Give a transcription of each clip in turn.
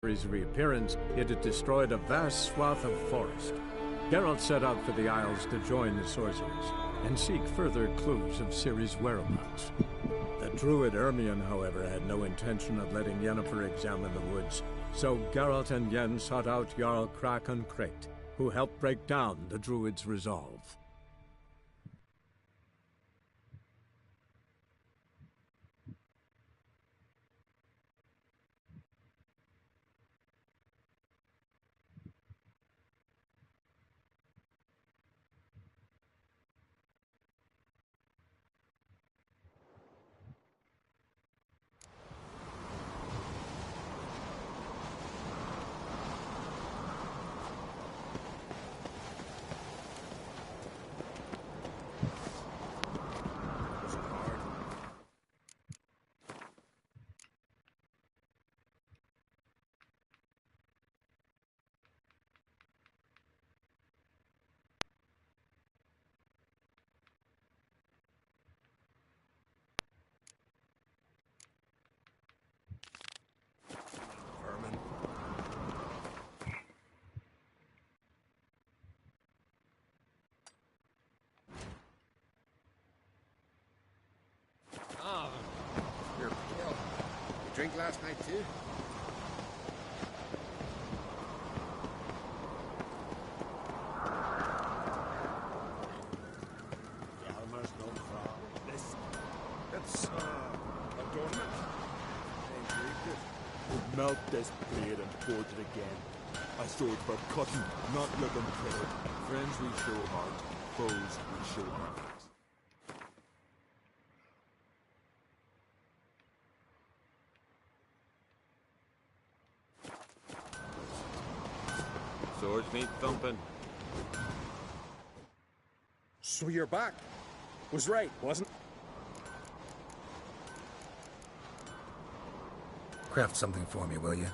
His reappearance, it had destroyed a vast swath of forest. Geralt set out for the Isles to join the sorcerers and seek further clues of Ciri's whereabouts. The druid Ermion, however, had no intention of letting Yennefer examine the woods, so Geralt and Yen sought out Jarl Krakon Krayt, who helped break down the druid's resolve. Drink last night too? Almost no problem. It's adornment. Would melt this blade and forge it again. A sword for cutting, not looking pretty. Friends we show heart, foes we show heart. Swords need thumping. So you're back. Was right, wasn't? Craft something for me, will you?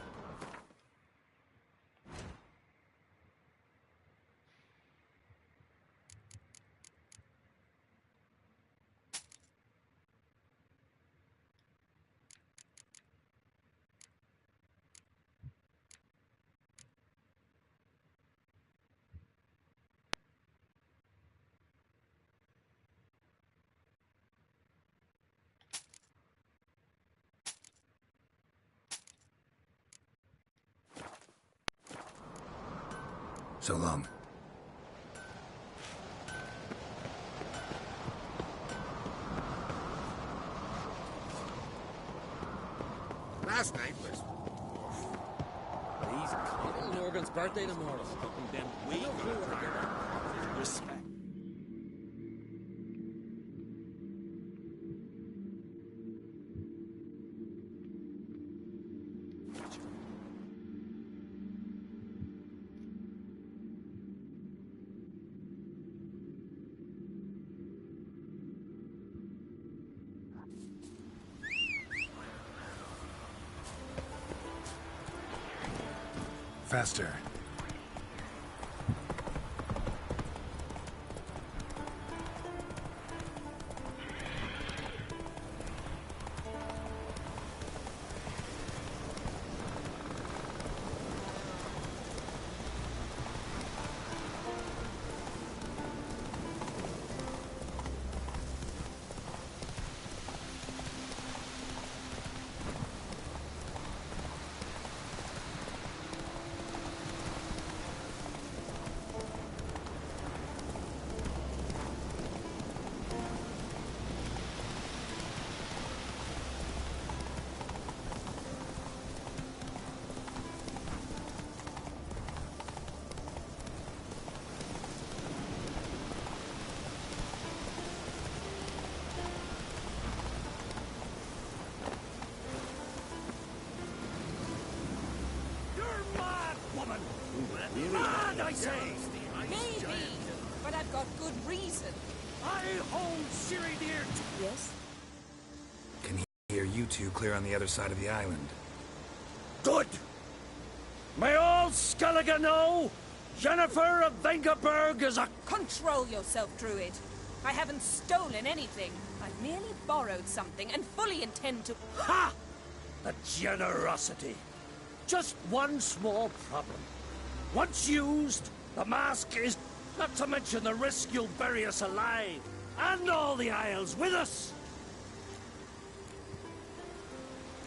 So long. Last night was... He's Little Morgan's birthday tomorrow. Then we got respect. Faster. Mad, I say! Maybe, but I've got good reason. I hold Ciri dear. Yes? Can hear you two clear on the other side of the island. Good! May all Skellige know, Yennefer of Vengerberg is a... Control yourself, Druid. I haven't stolen anything. I've merely borrowed something and fully intend to... Ha! The generosity! just one small problem. Once used, the mask is... Not to mention the risk you'll bury us alive, and all the Isles with us!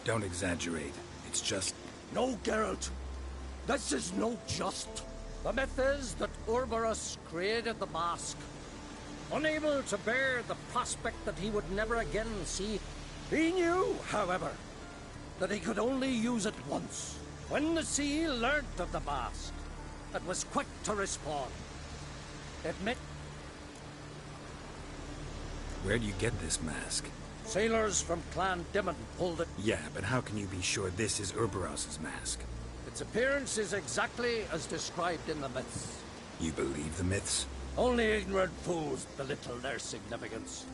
Don't exaggerate. It's just... No, Geralt. This is no just. The myth is that Ouroboros created the mask. Unable to bear the prospect that he would never again see. He knew, however, that he could only use it once. When the sea learnt of the mask, it was quick to respond. Admit. Where do you get this mask? Sailors from Clan Dimon pulled it. Yeah, but how can you be sure this is Ouroboros' mask? Its appearance is exactly as described in the myths. You believe the myths? Only ignorant fools belittle their significance.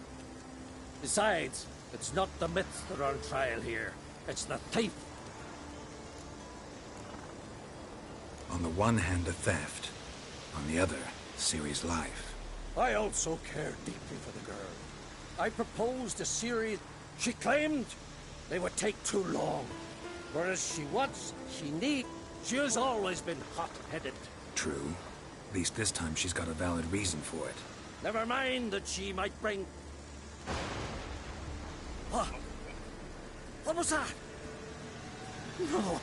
Besides, it's not the myths that are on trial here. It's the thief. On the one hand, a theft. On the other, Ciri's life. I also care deeply for the girl. I proposed a series. She claimed they would take too long. Whereas she wants, she needs. She has always been hot-headed. True. At least this time she's got a valid reason for it. Never mind that she might bring... What? What was that? No.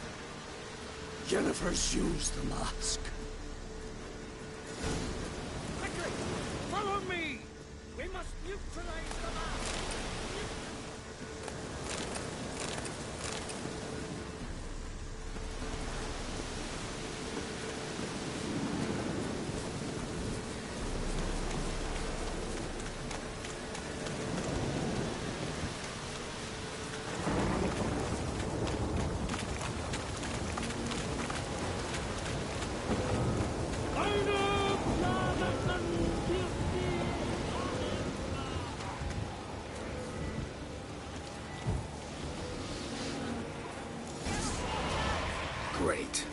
Jennifer's used the mask. Quickly! Follow me! We must neutralize the mask! Great.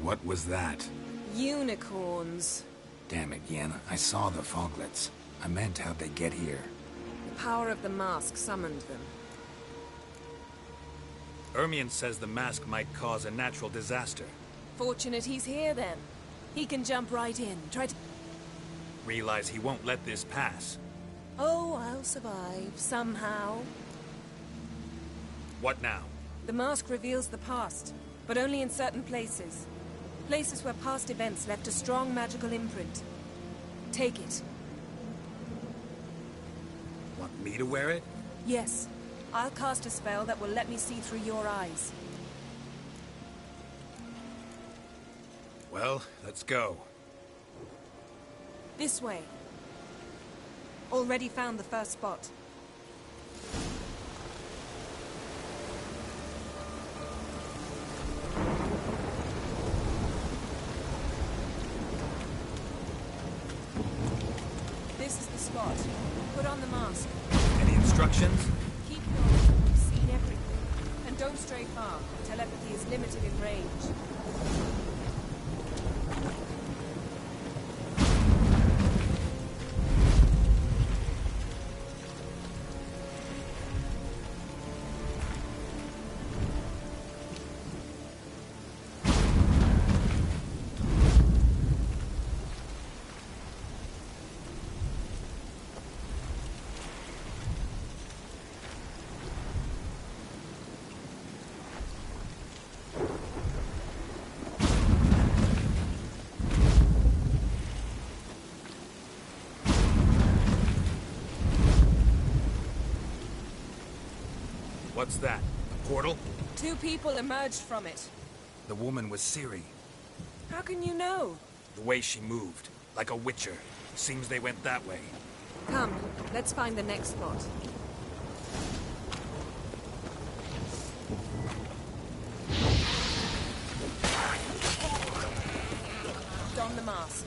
What was that? Unicorns. Damn it, Yen. I saw the foglets. I meant how'd they get here. The power of the mask summoned them. Ermion says the mask might cause a natural disaster. Fortunate he's here, then. He can jump right in, try to... Realize he won't let this pass. Oh, I'll survive, somehow. What now? The mask reveals the past, but only in certain places. Places where past events left a strong magical imprint. Take it. Want me to wear it? Yes. I'll cast a spell that will let me see through your eyes. Well, let's go. This way. Already found the first spot. This is the spot. Put on the mask. Any instructions? Keep going. You've seen everything. And don't stray far. Telepathy is limited in range. What's that? A portal? 2 people emerged from it. The woman was Ciri. How can you know? The way she moved. Like a witcher. Seems they went that way. Come, let's find the next spot. Don the mask.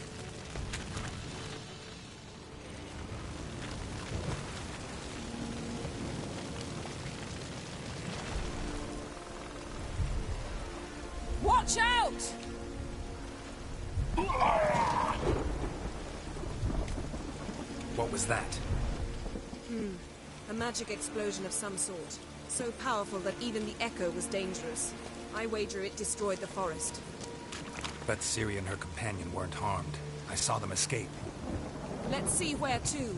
Watch out! What was that? A magic explosion of some sort. So powerful that even the echo was dangerous. I wager it destroyed the forest. But Ciri and her companion weren't harmed. I saw them escape. Let's see where to.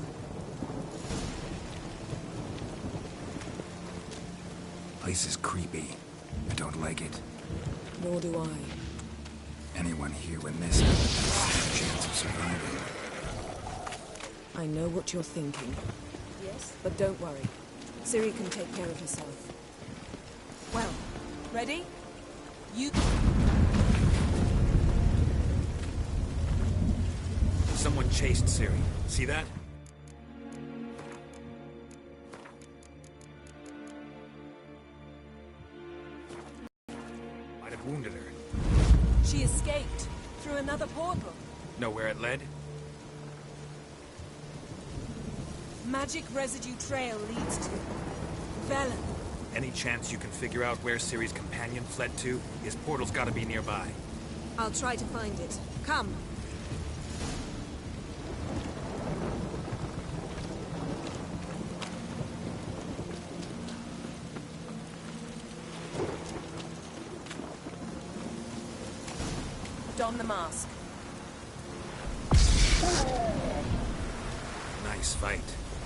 Place is creepy. I don't like it. Nor do I. Anyone here when this happens has a chance of surviving. I know what you're thinking. Yes? But don't worry. Ciri can take care of herself. Well, ready? You... Someone chased Ciri. See that? Might have wounded her. She escaped through another portal. Know where it led? Magic residue trail leads to Velen. Any chance you can figure out where Ciri's companion fled to? His portal's gotta be nearby. I'll try to find it. Come. Don the mask. Nice fight.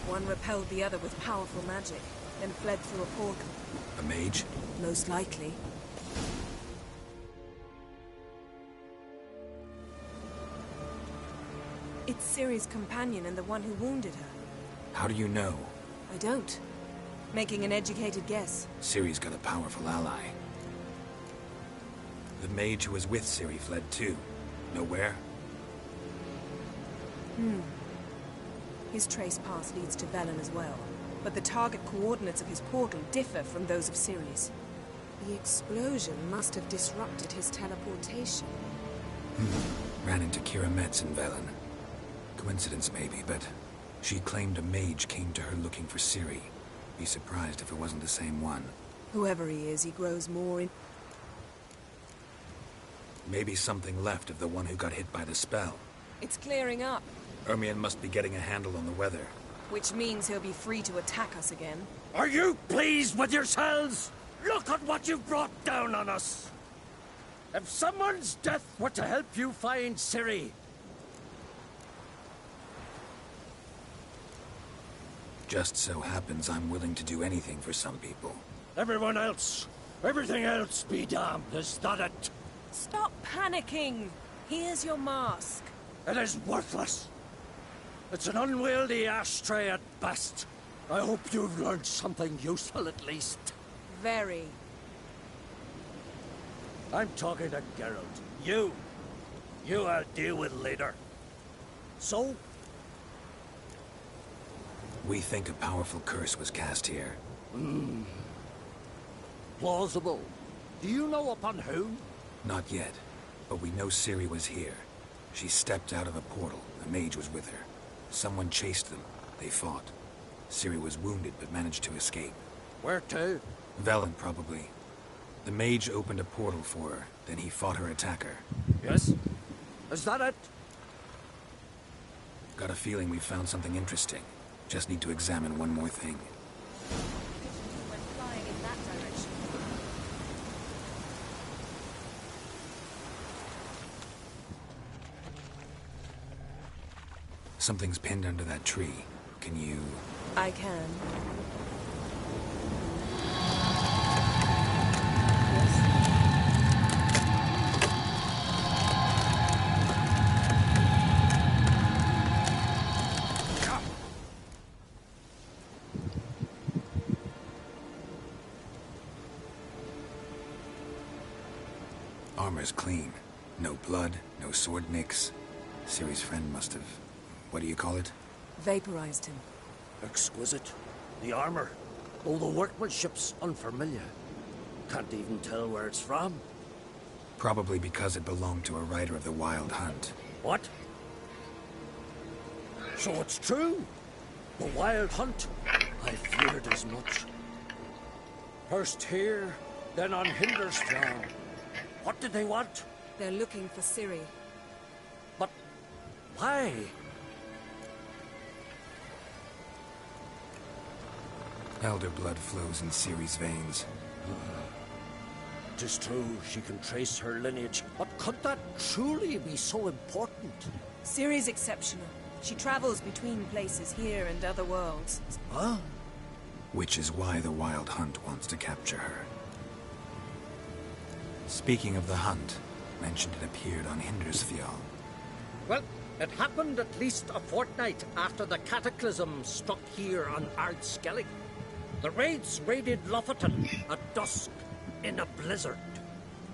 One repelled the other with powerful magic, then fled through a portal. A mage? Most likely. It's Ciri's companion and the one who wounded her. How do you know? I don't. Making an educated guess. Ciri's got a powerful ally. The mage who was with Ciri fled too. Know where? His trace path leads to Velen as well. But the target coordinates of his portal differ from those of Ciri's. The explosion must have disrupted his teleportation. Ran into Kira Metz in Velen. Coincidence maybe, but she claimed a mage came to her looking for Ciri. Be surprised if it wasn't the same one. Whoever he is, he grows more in... Maybe something left of the one who got hit by the spell. It's clearing up, Ermion must be getting a handle on the weather. which means he'll be free to attack us again. Are you pleased with yourselves? Look at what you've brought down on us. If someone's death were to help you find Ciri, Just so happens I'm willing to do anything for some people. everyone else, everything else be damned, is that it? Stop panicking! Here's your mask. It is worthless. It's an unwieldy ashtray at best. I hope you've learned something useful at least. Very. I'm talking to Geralt. You I'll deal with later. So, We think a powerful curse was cast here. plausible. Do you know upon whom? Not yet, but we know Ciri was here. She stepped out of a portal. A mage was with her. Someone chased them. They fought. Ciri was wounded but managed to escape. Where to? Velen, probably. The mage opened a portal for her, then he fought her attacker. Yes? Is that it? Got a feeling we found something interesting. Just need to examine one more thing. Went flying in that direction. Something's pinned under that tree. Can you... I can. Armor's clean. No blood, no sword nicks. Ciri's friend must have... What do you call it? Vaporized him. Exquisite. The armor. Though the workmanship's unfamiliar. Can't even tell where it's from. Probably because it belonged to a rider of the Wild Hunt. What? So it's true? The Wild Hunt? I feared as much. First here, then on Hinder's farm. What did they want? They're looking for Ciri. But why? Elder blood flows in Ciri's veins. It is true she can trace her lineage, but could that truly be so important? Ciri's exceptional. She travels between places here and other worlds. Huh? Which is why the Wild Hunt wants to capture her. Speaking of the hunt, mentioned it appeared on Hindersfjall. Well, it happened at least a fortnight after the cataclysm struck here on Ardskellig. The raids raided Lofoten at dusk in a blizzard.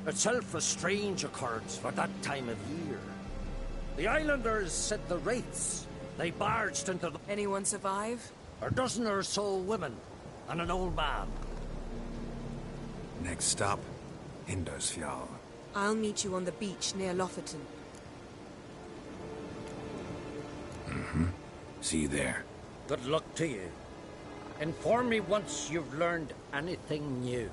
Itself a strange occurrence for that time of year. The islanders said the wraiths. They barged into the... Anyone survive? A dozen or so women and an old man. Next stop, Hindersfjall. I'll meet you on the beach near Lofoten. See you there. Good luck to you. Inform me once you've learned anything new.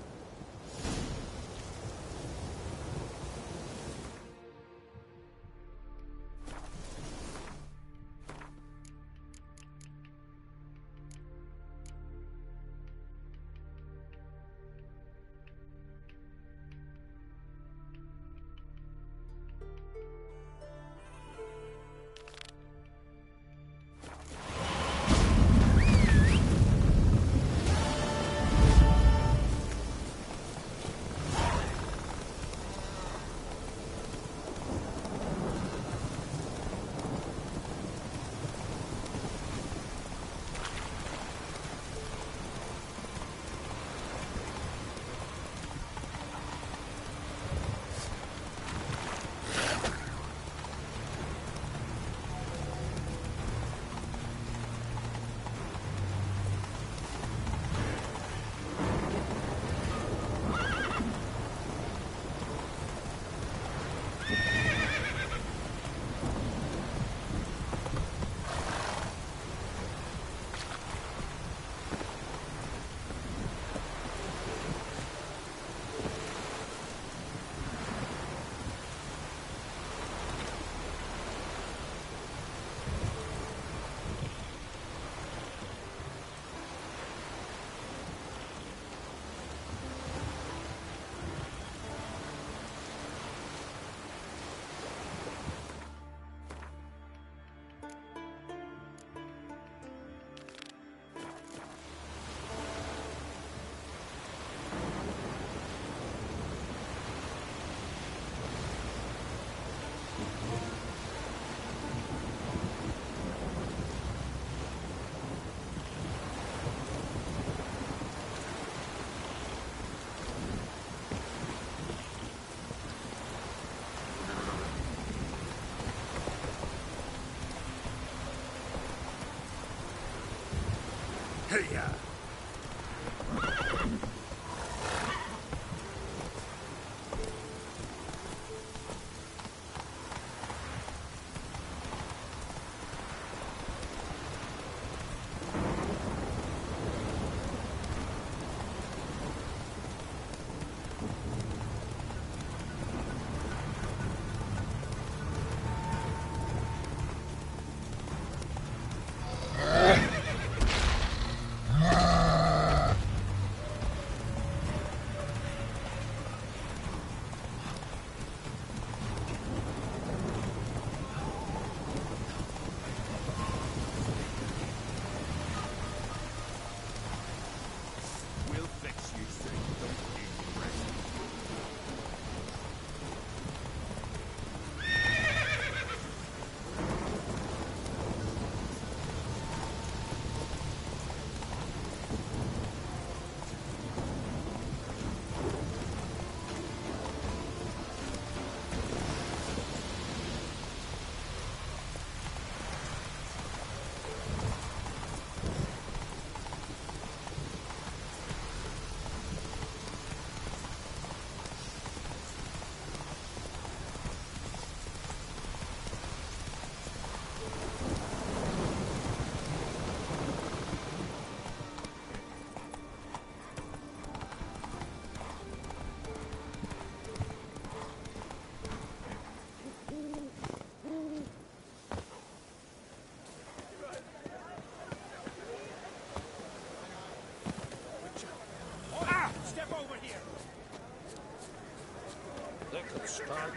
could start.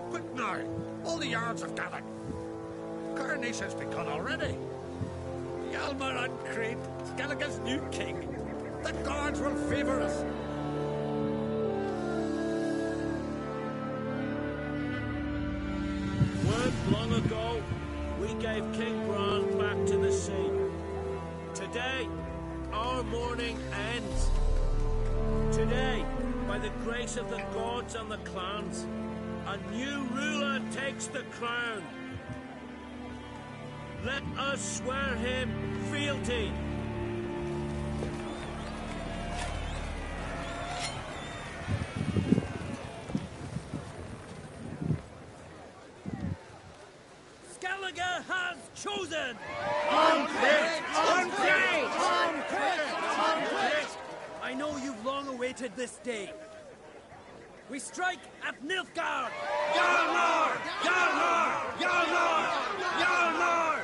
Quick now! All the yards have gathered. Coronation's begun already. Yalmer uncreed Skellige's new king. The gods will favor us. Weren't long ago, we gave King Bran back to the sea. Today, our mourning ends. Today, by the grace of the gods and the clans, a new ruler takes the crown. Let us swear him fealty. Skellige has chosen! I know you've long awaited this day. We strike at Nilfgaard! Jarnor! Jarnor! Jarnor! Jarnor!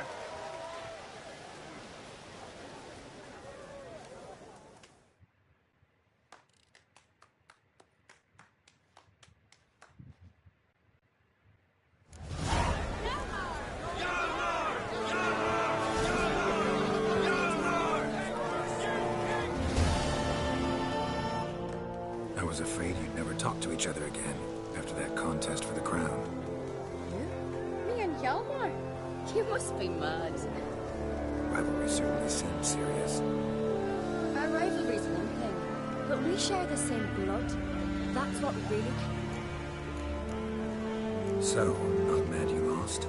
I was afraid you'd never talk to each other again after that contest for the crown. Me and Hjalmar? You must be mad. Rivalry certainly seems serious. Our rivalry's one thing, but we share the same blood. That's what really counts. So, not mad you lost?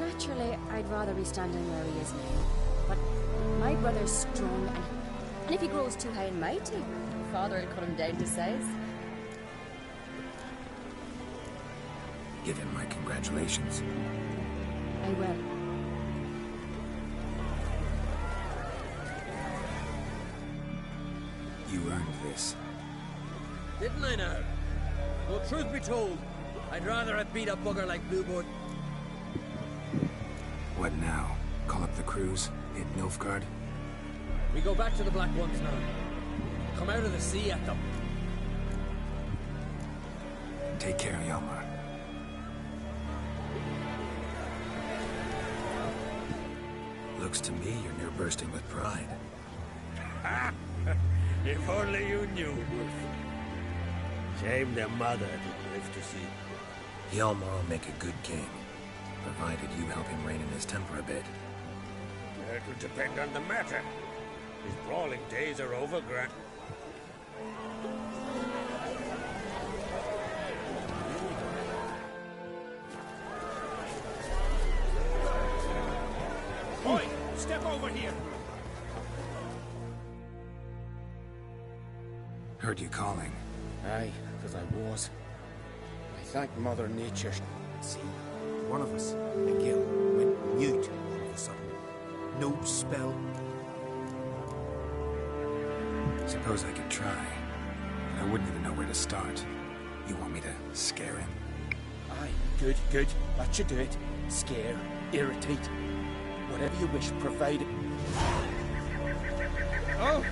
Naturally, I'd rather be standing where he is now. But my brother's strong, and if he grows too high and mighty, Father will cut him down to size. Give him my congratulations. I will. You earned this. Didn't I now? Well, truth be told, I'd rather have beat a bugger like Bluebird. What now? Call up the crews? Hit Nilfgaard? We go back to the Black Ones now. Come out of the sea at them. Take care, Hjalmar. Looks to me you're near bursting with pride. If only you knew, Wolf. Shame their mother didn't live to see. Hjalmar will make a good king, provided you help him rein in his temper a bit. It will depend on the matter. His brawling days are over, Grant. Boy, step over here. Heard you calling. Aye, because I was. I thank Mother Nature. See, one of us, Miguel, went mute all of a sudden. No spell. Suppose I could try, but I wouldn't even know where to start. You want me to scare him? Aye, good, good. That should do it. Scare, irritate. Whatever you wish, provided. Oh!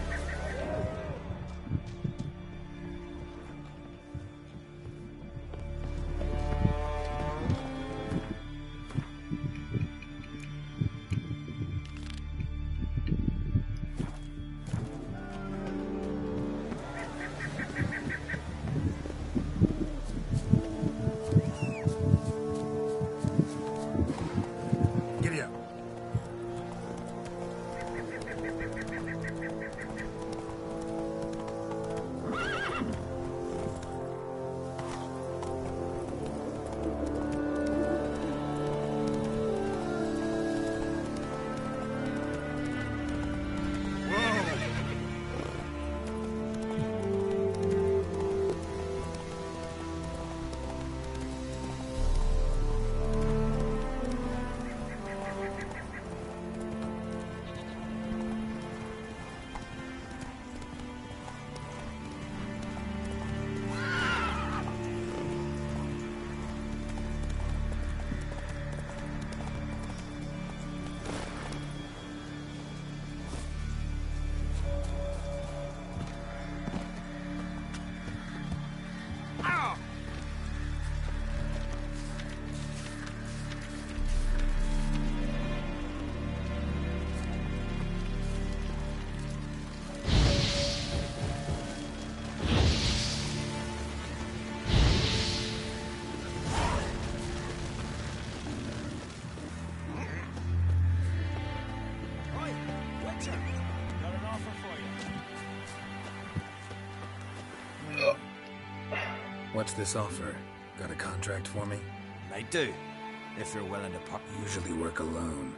what's this offer? Got a contract for me? Might do, if you're willing to part. Usually work alone.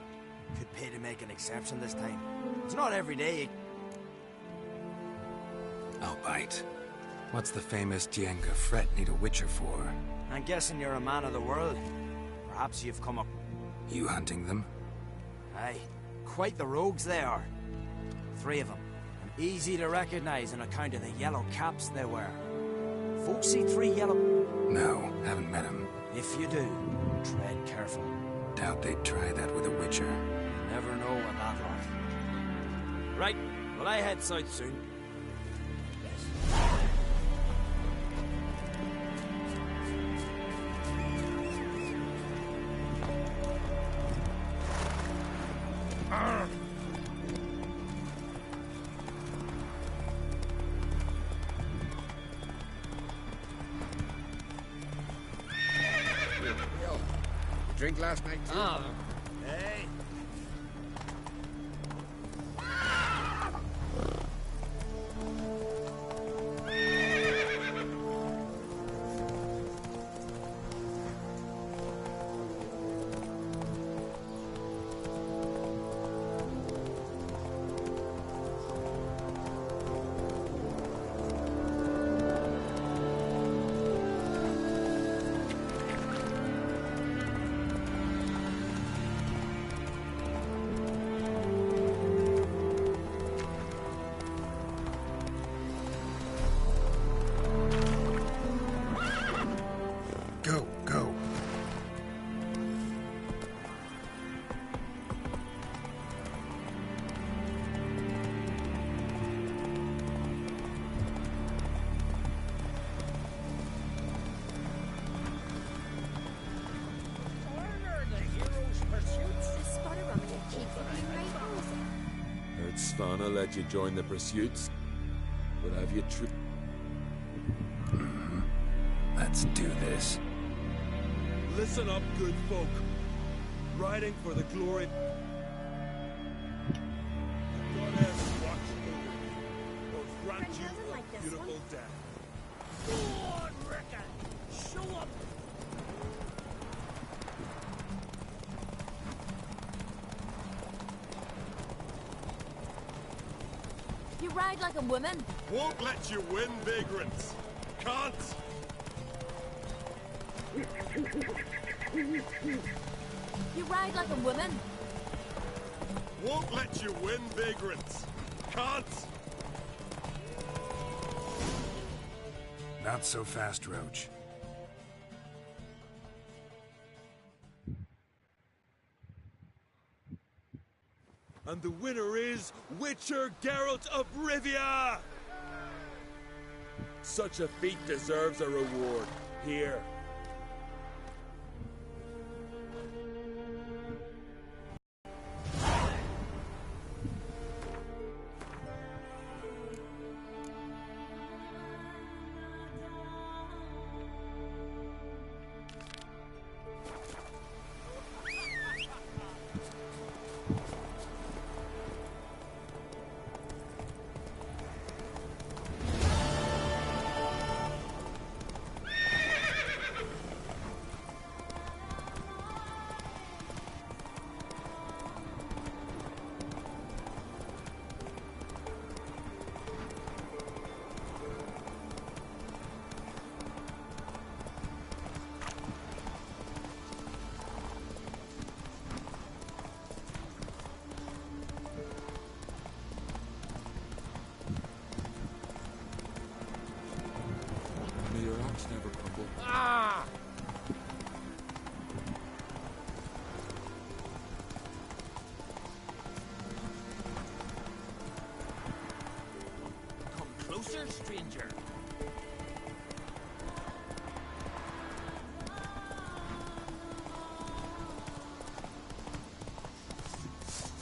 Could pay to make an exception this time. It's not every day. I'll bite. What's the famous Dienga Fret need a witcher for? I'm guessing you're a man of the world. Perhaps you've come up... You hunting them? Aye. Quite the rogues they are. 3 of them. And easy to recognize on account of the yellow caps they wear. Folks see 3 yellow... No, haven't met them. If you do, tread careful. Doubt they'd try that with a witcher. You never know with that lot. Right, well I head south soon. Drink last night, too? Hey. Go. Heard Svanna let you join the pursuits, but have you Let's do this. Listen up, good folk. Riding for the glory... The goddess watch over you, or grant you a beautiful death. Go on, Rickon! Show up! You ride like a woman. Won't let you win, vagrants. Can't. You ride like a woman. Won't let you win, vagrants. Can't. Not so fast, Roach. And the winner is Witcher Geralt of Rivia! Such a feat deserves a reward. Here. May your axe never crumble. Ah! Come closer, stranger.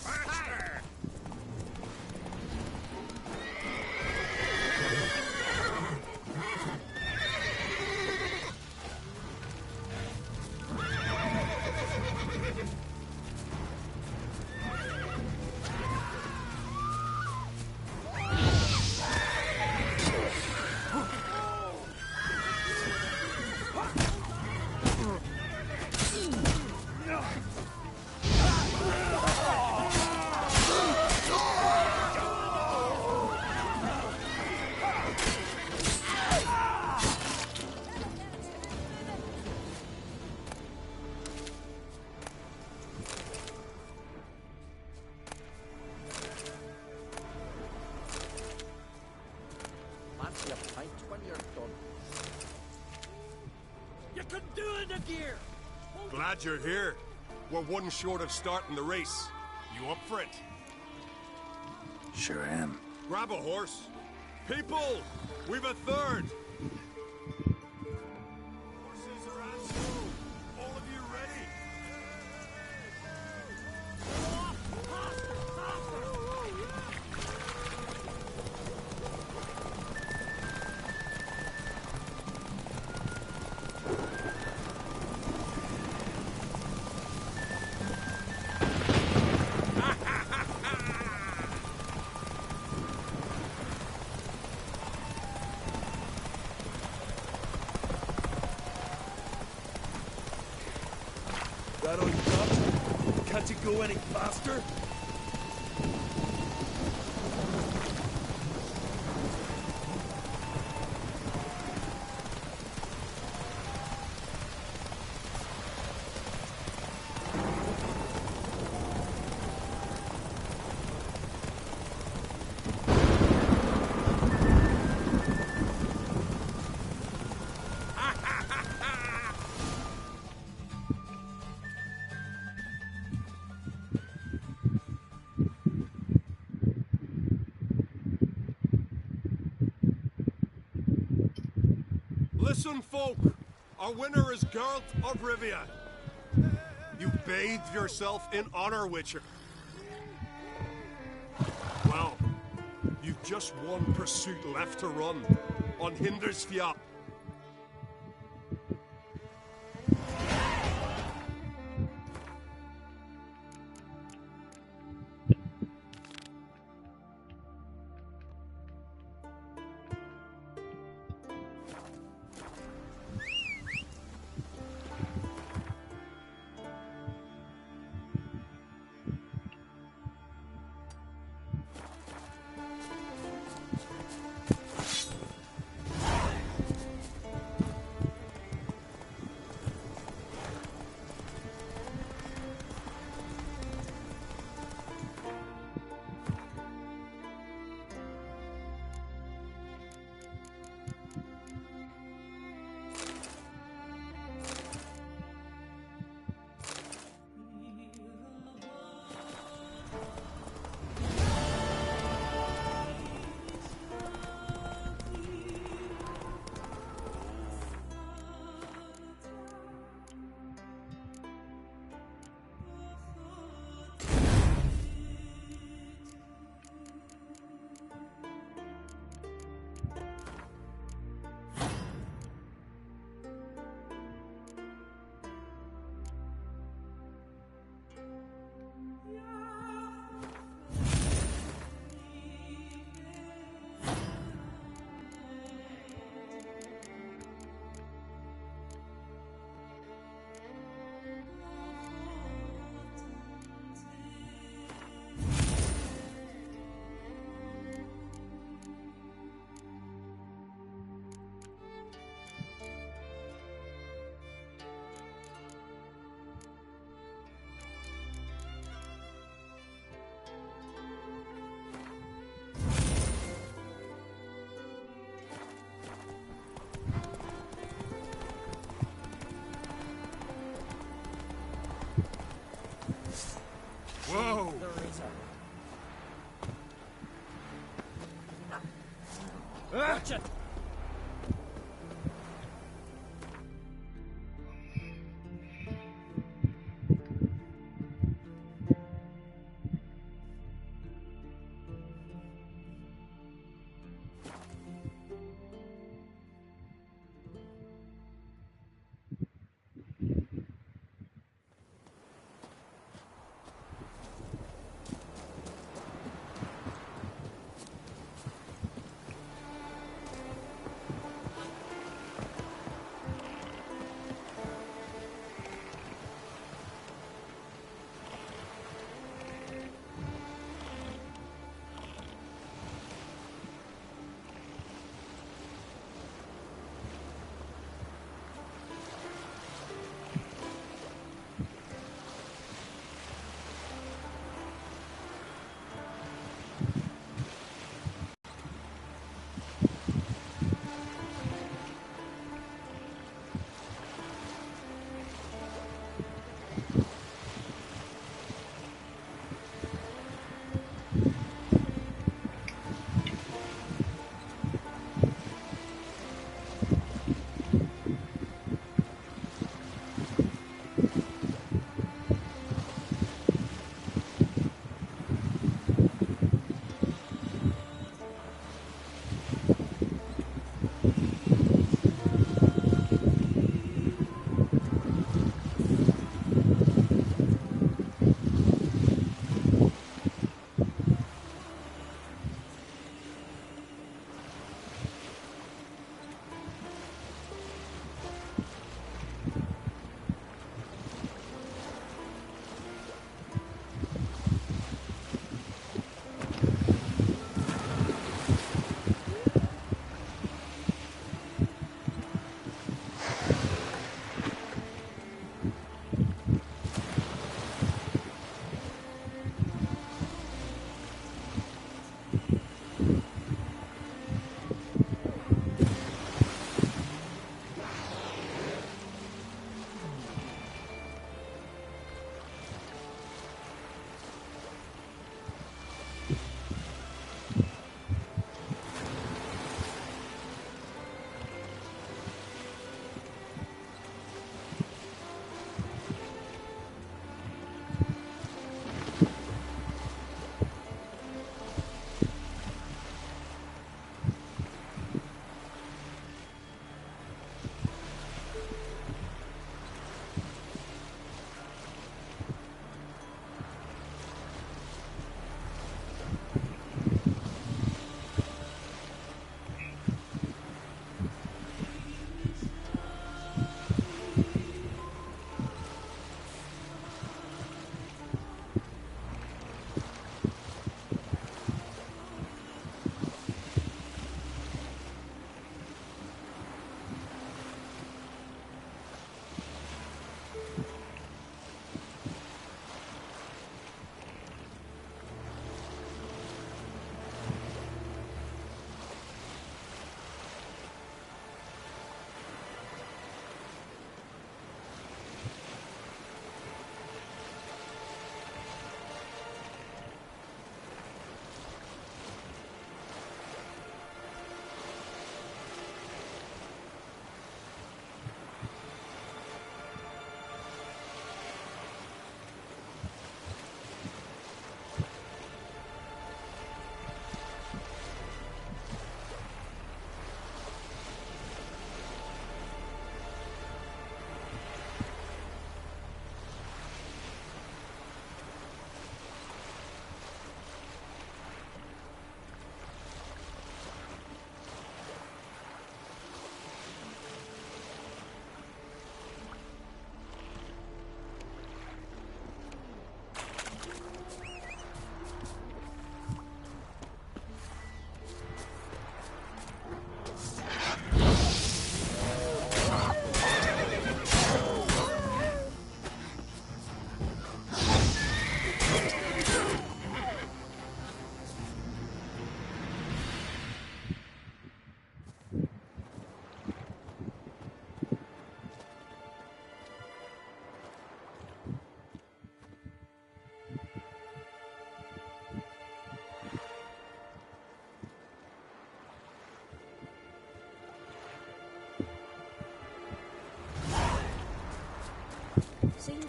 Faster! can do it, Agir! Glad you're here. We're one short of starting the race. You up for it? Sure am. Grab a horse. People! We've a third! Horses are at you! All of you ready? That on top? Can't you go any faster? Listen, folk! Our winner is Geralt of Rivia. You bathed yourself in honor, Witcher. Well, you've just one pursuit left to run on Hindersfjall.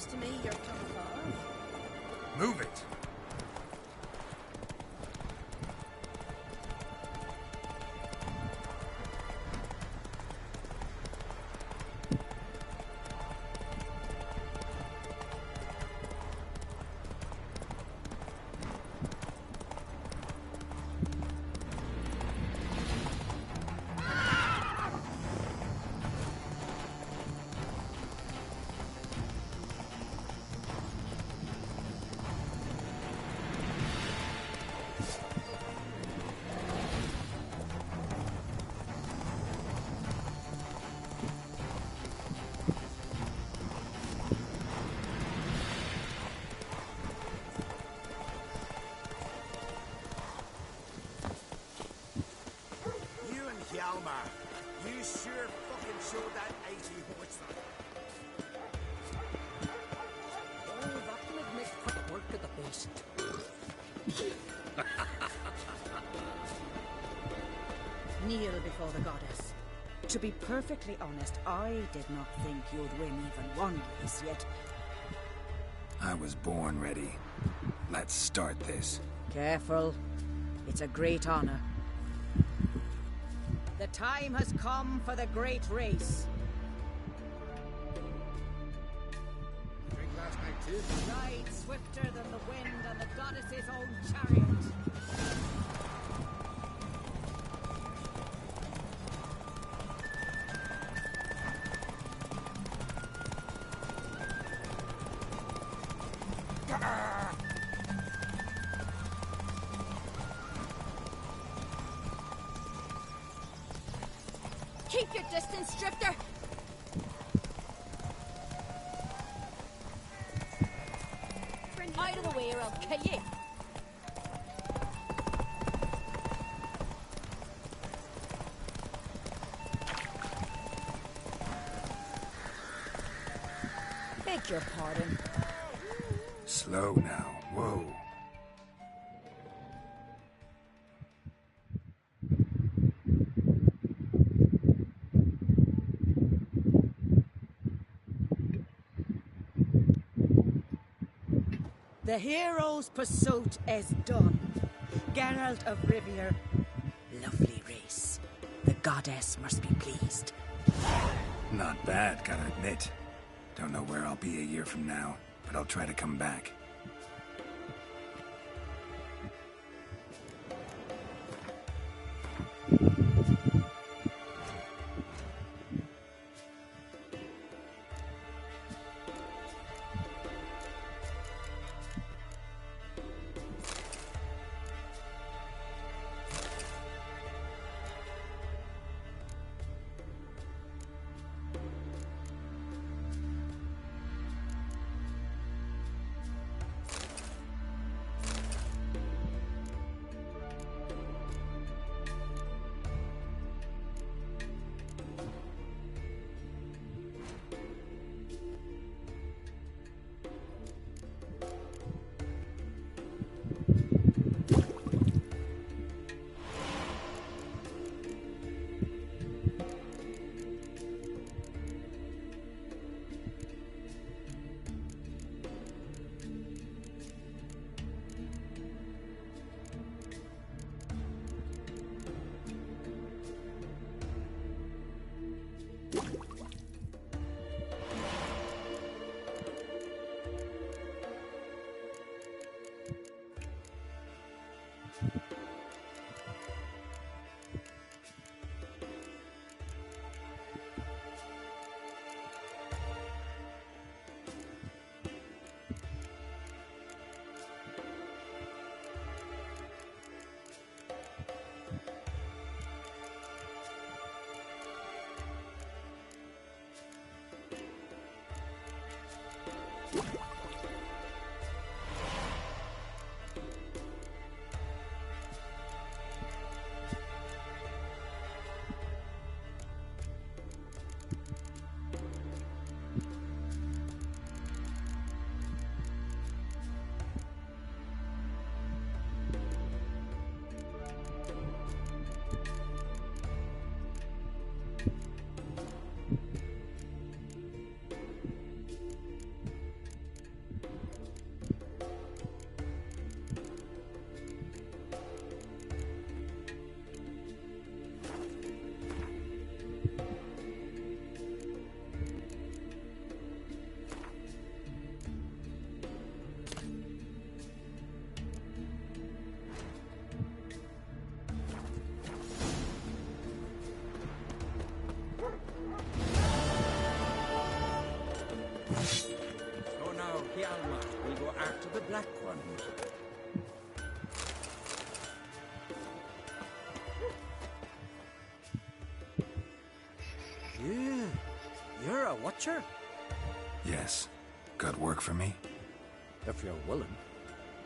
Seems to me you're coming far. Move it! You sure fucking showed that 80 horse Oh, that would make quick work of the beast. Kneel before the goddess. To be perfectly honest, I did not think you'd win even one race yet. I was born ready. Let's start this. Careful. It's a great honor. The time has come for the great race. Drink last night too? Ride swifter than the wind and the goddess's own chariot. Keep your distance, Drifter! Out of the way or I'll kill you! Beg your pardon. Slow now. Whoa. The hero's pursuit is done. Geralt of Rivia, lovely race. The goddess must be pleased. Not bad, gotta admit. Don't know where I'll be a year from now, but I'll try to come back. So now, Hjalmar will go after the black ones. You're a watcher? Yes. Got work for me? If you're willing.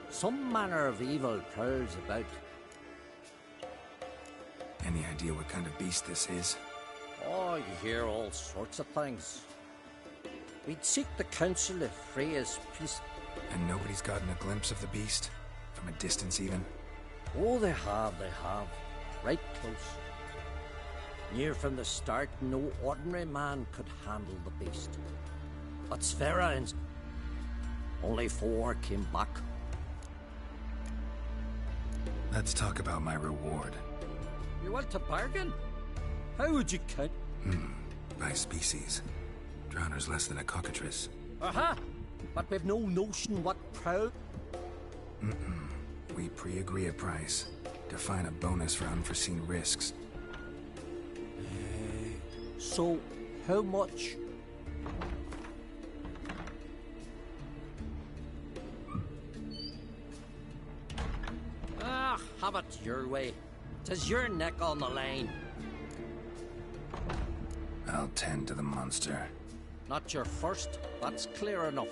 Some manner of evil prowls about. Any idea what kind of beast this is? Oh, you hear all sorts of things. We'd seek the counsel of Freya's priest. And nobody's gotten a glimpse of the beast? From a distance, even? Oh, they have. Right close. Near from the start, no ordinary man could handle the beast. But Sverre and only 4 came back. Let's talk about my reward. You want to bargain? How would you count? By species. Drowner's less than a cockatrice. Aha! But we've no notion what proud. We pre-agree a price. Define a bonus for unforeseen risks. So, how much? Have it your way. 'Tis your neck on the line. I'll tend to the monster. Not your first, that's clear enough.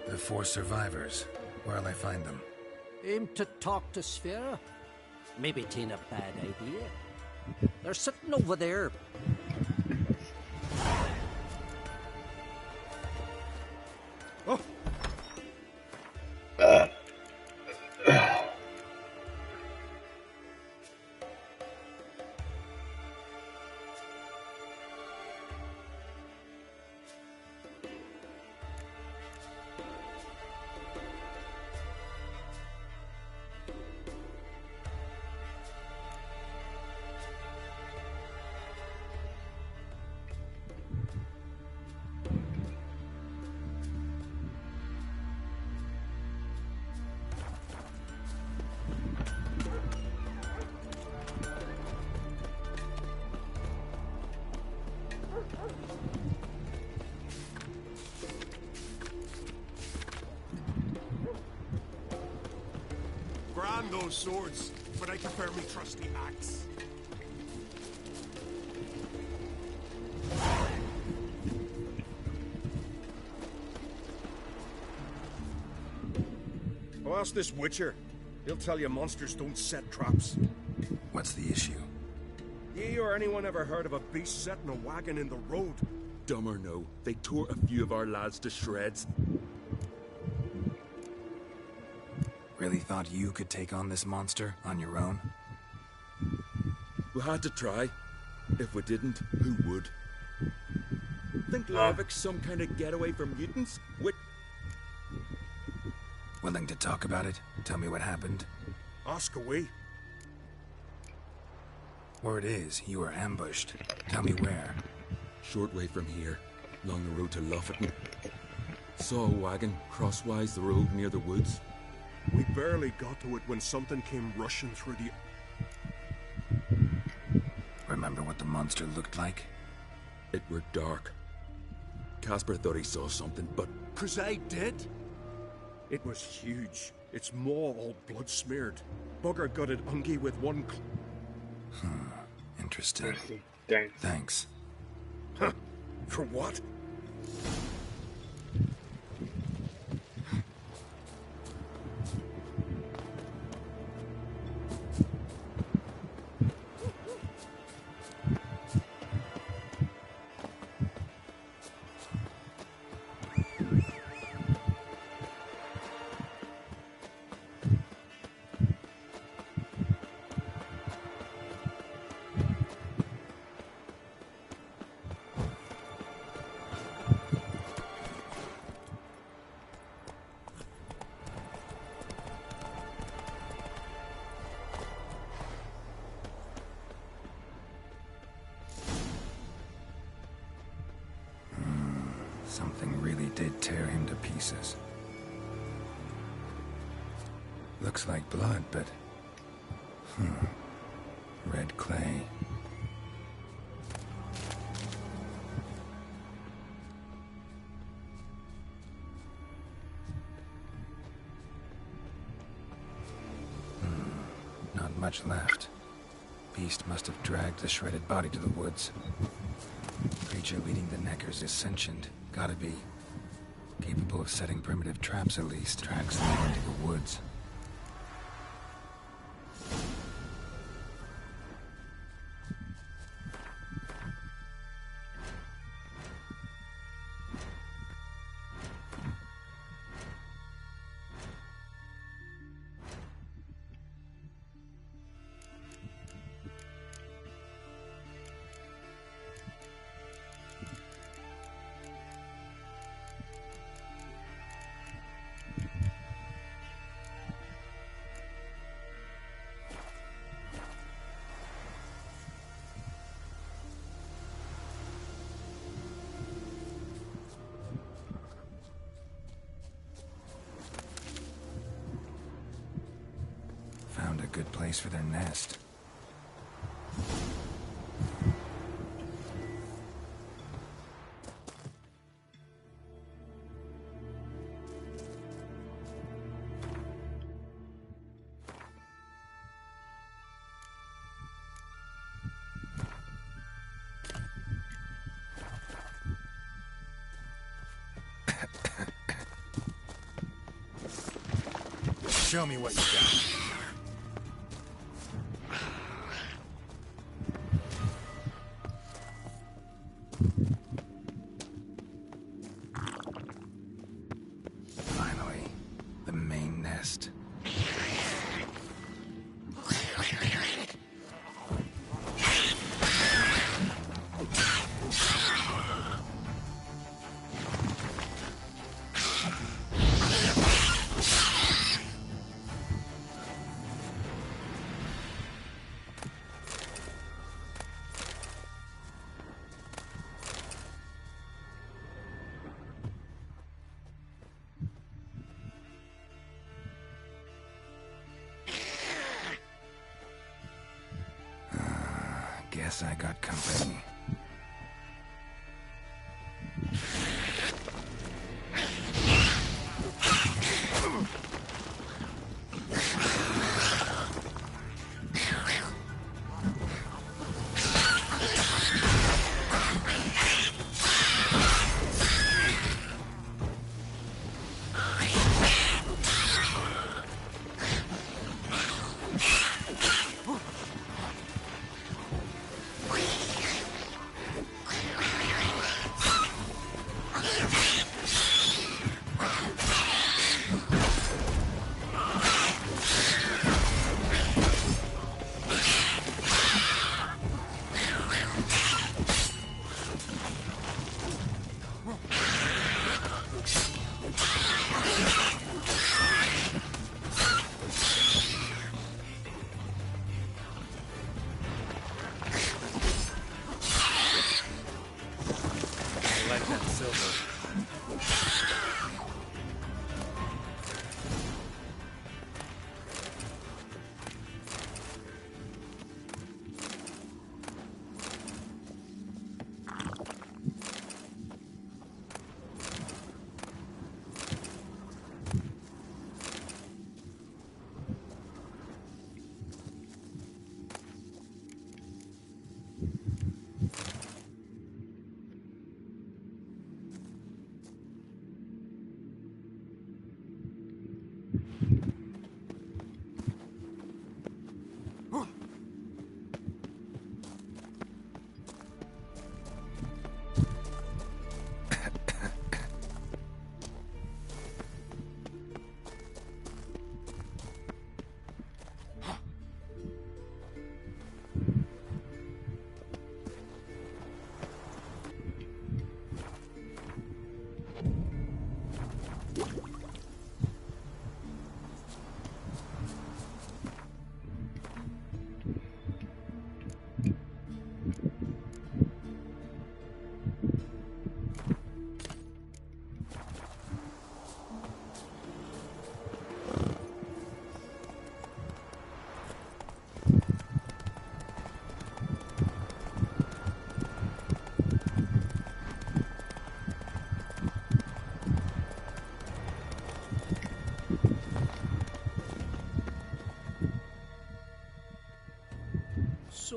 The 4 survivors. Where'll I find them? Aim to talk to Sverre. Maybe 'tain't a bad idea. They're sitting over there. Oh. Grand those swords, but I prefer me trusty axe. Well, ask this Witcher. He'll tell you monsters don't set traps. What's the issue? Ye or anyone ever heard of a beast setting a wagon in the road? Dumb or no, they tore a few of our lads to shreds. Really thought you could take on this monster on your own? We had to try. If we didn't, who would? Think Larvik's some kind of getaway from mutants? Willing to talk about it? Tell me what happened? Ask away. Word is, you were ambushed. Tell me where. Short way from here, along the road to Lofferton. Saw a wagon crosswise the road near the woods. We barely got to it when something came rushing through the... Remember what the monster looked like? It were dark. Casper thought he saw something, but... Preside did? It was huge. Its maw all blood smeared. Bugger gutted Ungi with one Interesting. Dang. Thanks. Huh. For what? Something really did tear him to pieces. Looks like blood, but... red clay. much left. Beast must have dragged the shredded body to the woods. Creature leading the Neckers is sentient. Gotta be. Capable of setting primitive traps at least. Tracks lead into the woods. Found a good place for their nest. Show me what you got. Finally, the main nest. Guess I got company.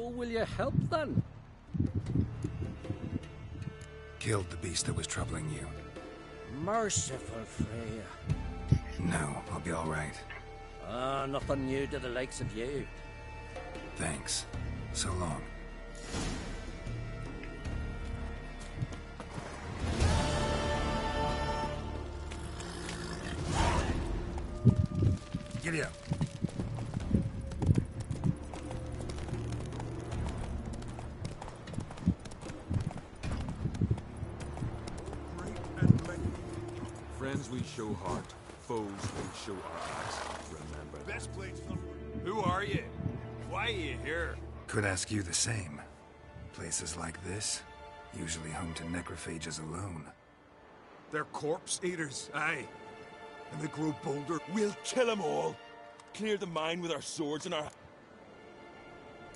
So will you help then? Killed the beast that was troubling you. Merciful Freya. No, I'll be all right. Nothing new to the likes of you. Thanks. So long. Giddy up. Friends we show heart, foes we show our axe. Remember that. Best plates. Who are you? Why are you here? Could ask you the same. Places like this, usually home to necrophages alone. They're corpse eaters, aye. And they grow bolder. We'll kill them all. Clear the mine with our swords and our...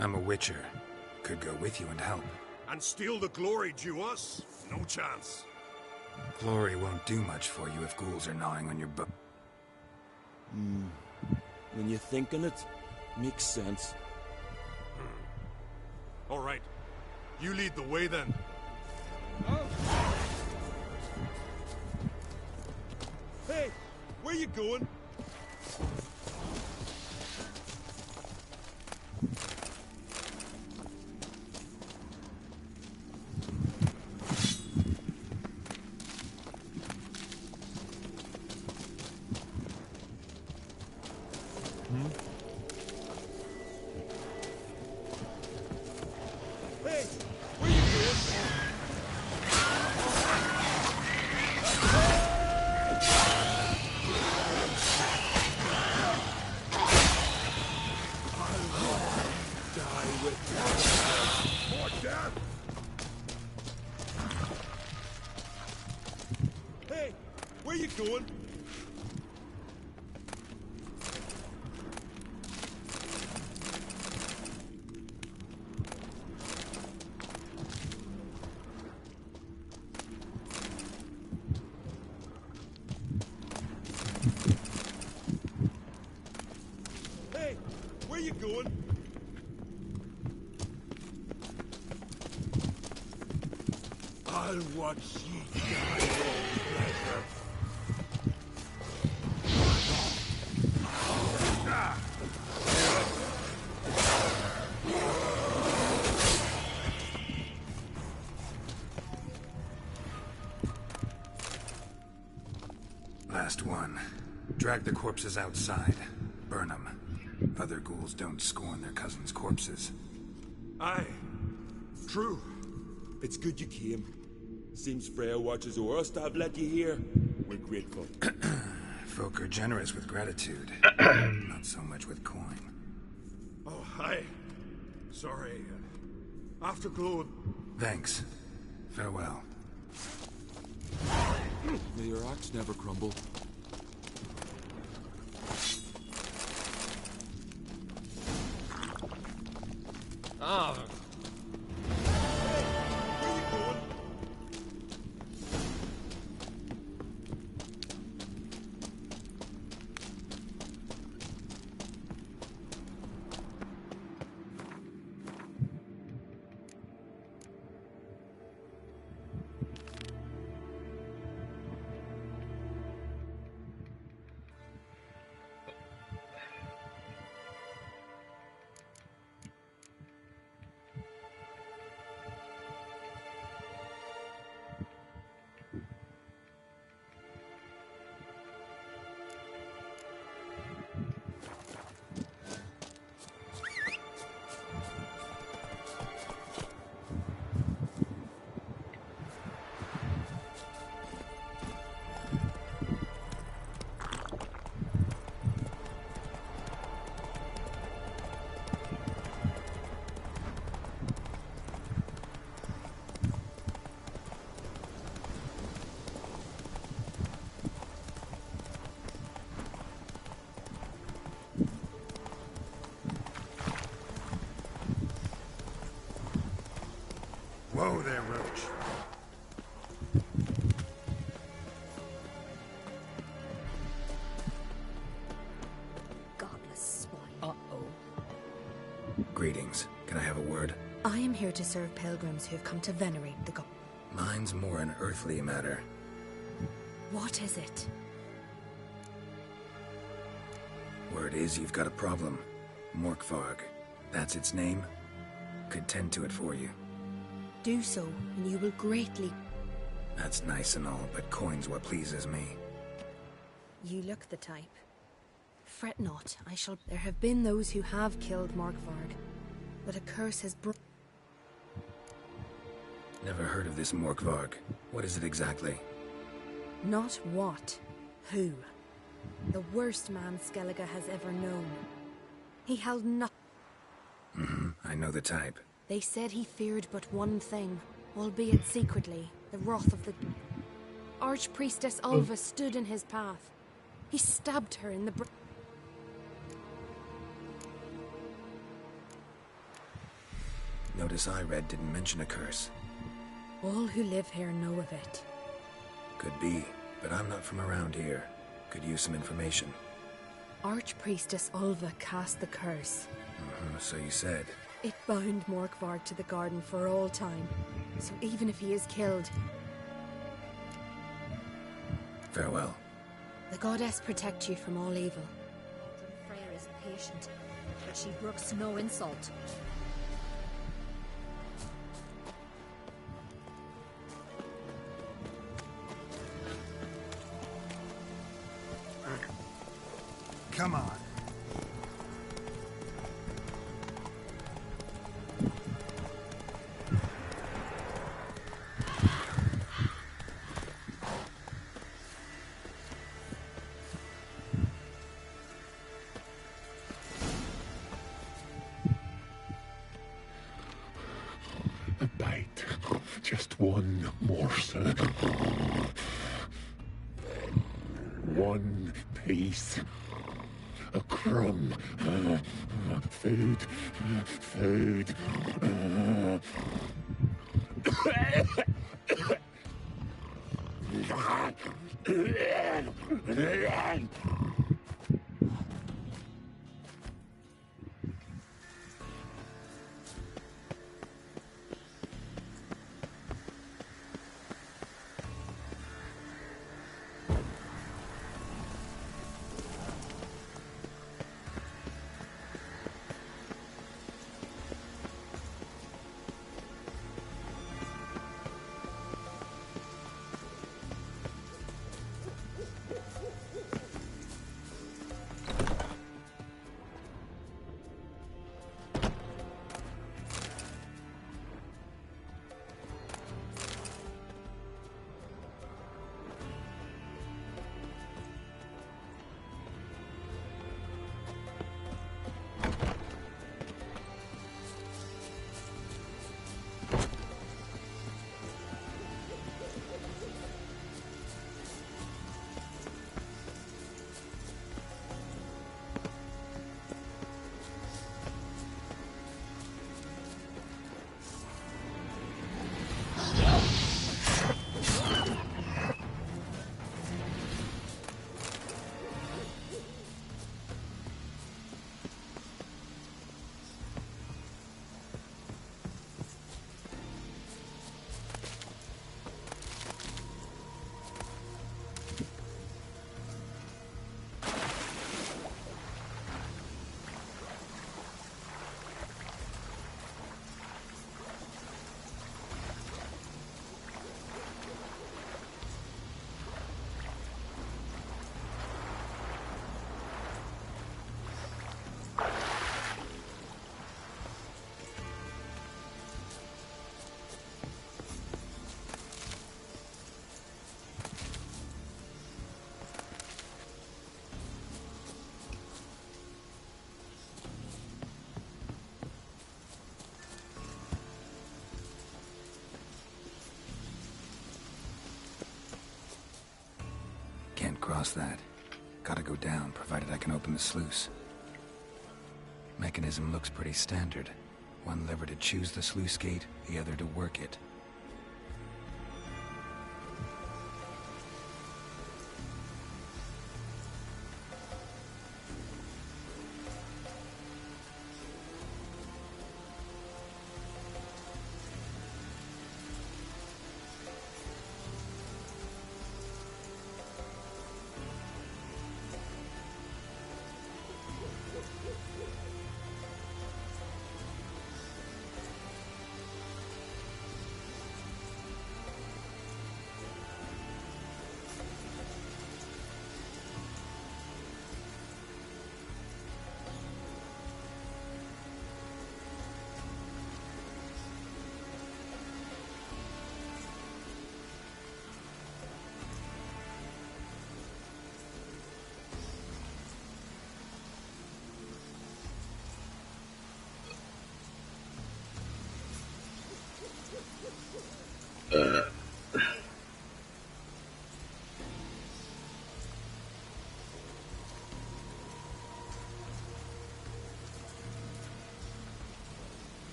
I'm a witcher. Could go with you and help. And steal the glory due us? No chance. Glory won't do much for you if ghouls are gnawing on your butt. When you think on it, makes sense. All right. You lead the way then. Hey, where you going? Hey, where you going? Hey, where you going? Hey, where you going? I'll watch ye die with pleasure. Last one. Drag the corpses outside. Burn them. Other ghouls don't scorn their cousins' corpses. Aye. True. It's good you came. Seems Freya watches over us to have let you here. We're grateful. Folk are generous with gratitude. Not so much with coin. Oh, aye. Sorry. Afterglow. Thanks. Farewell. May your axe never crumble. Ah. I am here to serve pilgrims who have come to venerate the god. Mine's more an earthly matter. What is it? Word is you've got a problem. Morkvarg. That's its name? Could tend to it for you. Do so, and you will greatly... That's nice and all, but coin's what pleases me. You look the type. Fret not, I shall... There have been those who have killed Morkvarg, but a curse has Never heard of this Morkvarg. What is it exactly? Not what, who. The worst man Skellige has ever known. He held nothing. I know the type. They said he feared but one thing, albeit secretly, the wrath of the... Archpriestess Ulva stood in his path. He stabbed her in the... Notice I read didn't mention a curse. All who live here know of it. Could be, but I'm not from around here. Could use some information. Archpriestess Ulva cast the curse. So you said. It bound Morkvarg to the garden for all time. So even if he is killed... Farewell. The goddess protect you from all evil. Freyr is patient, but she brooks no insult. Come on. A bite. Just one morsel. One piece. A crumb. Food. Food. Can't cross that. Gotta go down, provided I can open the sluice. Mechanism looks pretty standard. One lever to choose the sluice gate, the other to work it.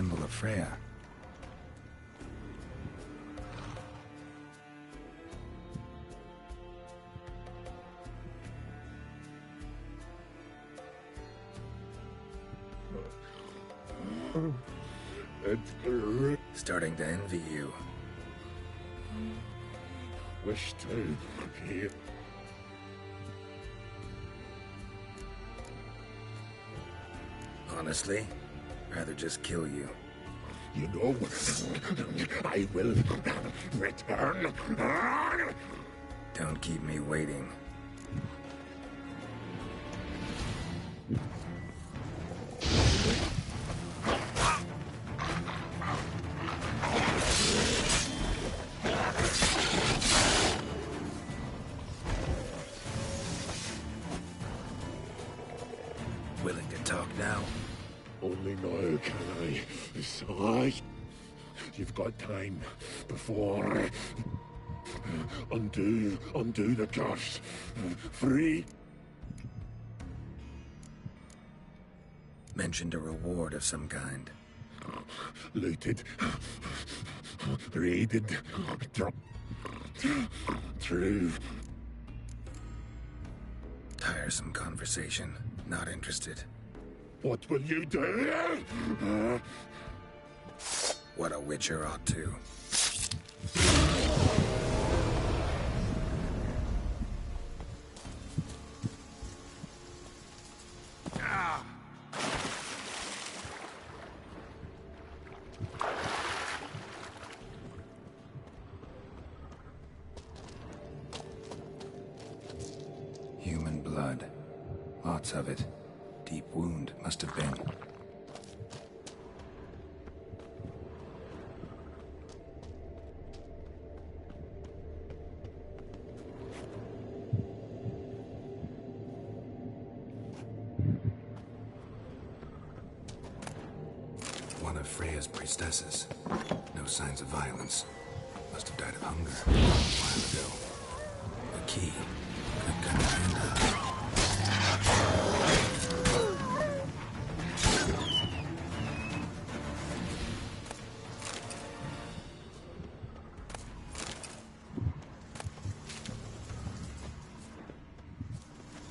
symbol of Freya. It's great. Starting to envy you. Wish to hear. Honestly, rather just kill you. You know, I will return. Don't keep me waiting. Willing to talk now? Only now can I. Sigh. You've got time before. Undo the curse. Free. Mentioned a reward of some kind. Looted. Raided. Drop. True. Tiresome conversation. Not interested. What will you do? What a witcher ought to. Human blood. Lots of it. Deep wound must have been. One of Freya's priestesses. No signs of violence. Must have died of hunger a while ago. A key. Could cut her hand off.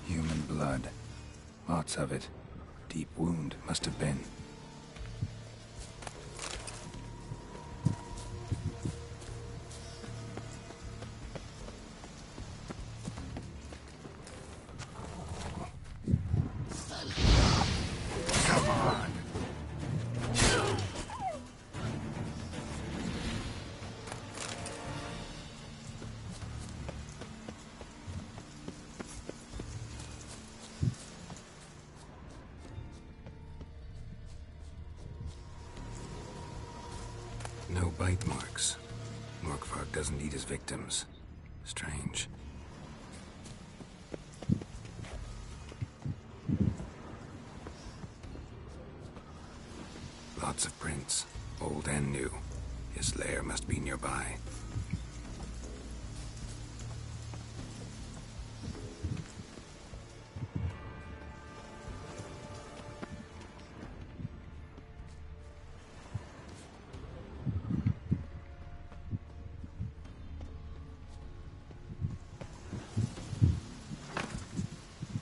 Human blood. Lots of it. Deep wound must have been. Come on. No bite marks. Morkvarg doesn't eat his victims. Strange. Lots of prints, old and new. His lair must be nearby.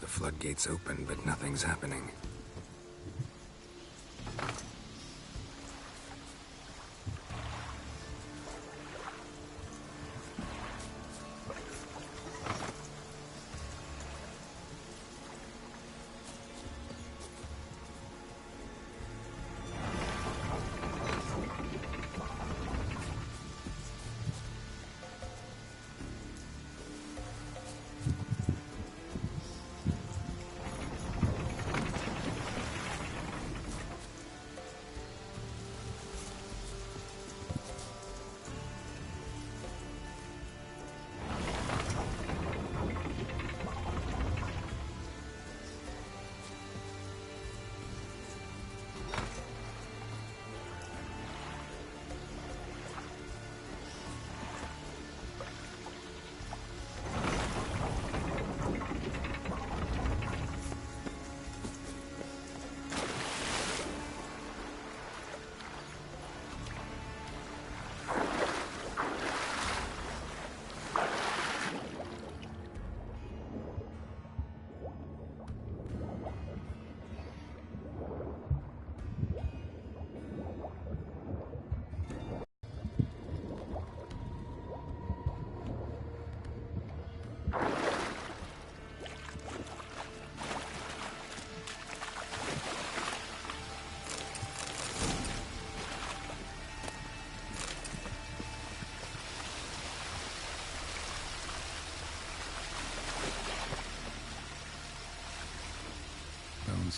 The floodgates open, but nothing's happening.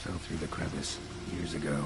fell through the crevice years ago.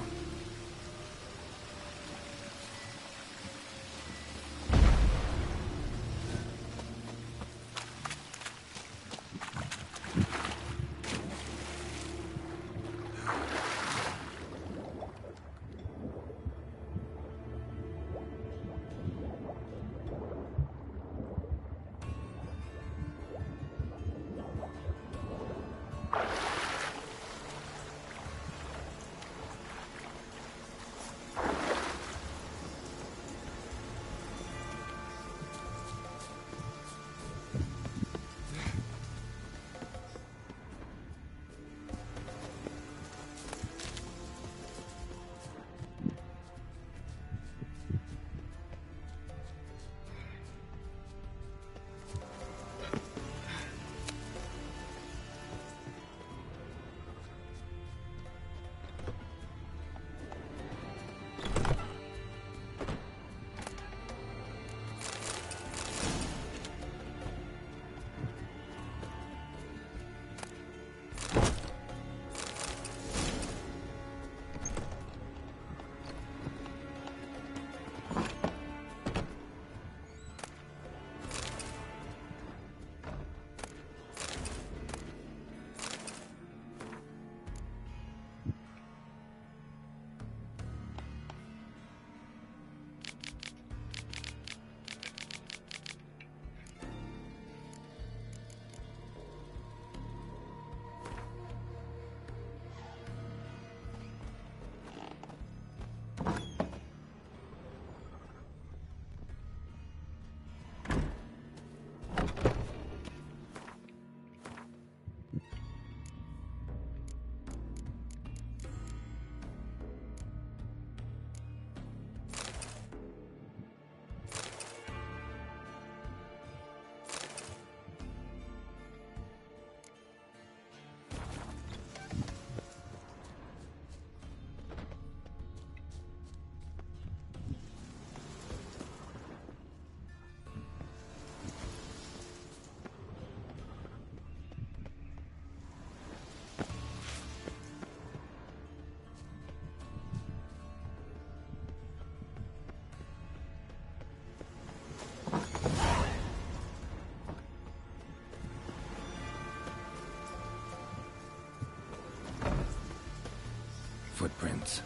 Footprints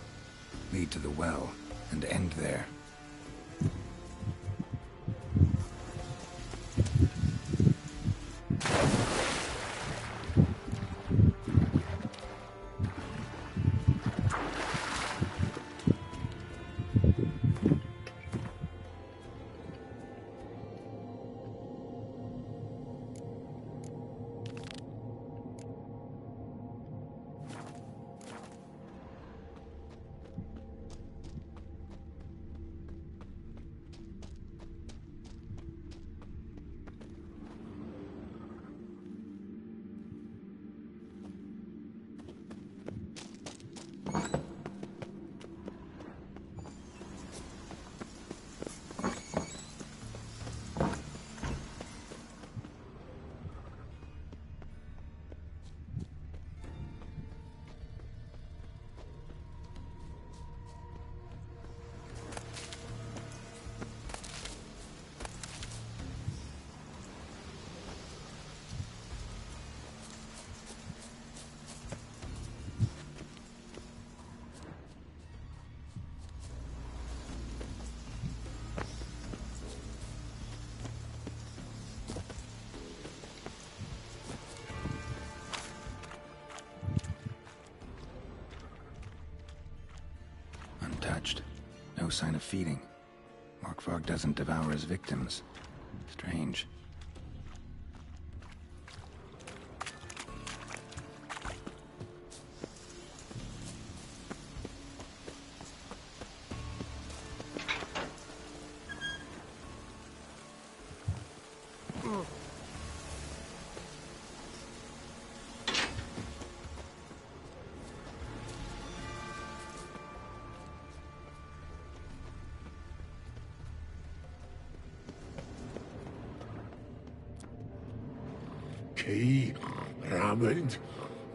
lead to the well and end there. Untouched. No sign of feeding. Morkvog doesn't devour his victims. Strange. Key? Raymond?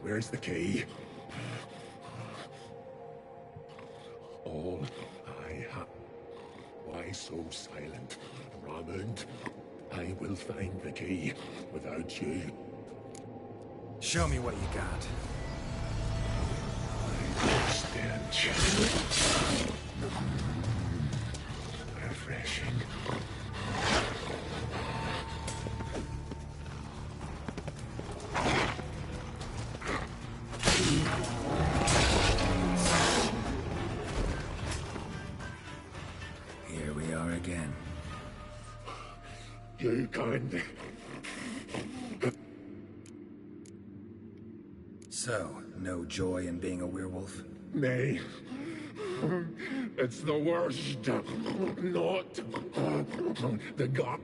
Where's the key? I will find the key without you. Show me what you got. Stench. Refreshing. Here we are again. You kind. So, no joy in being a werewolf? Nay. It's the worst. Not the gut.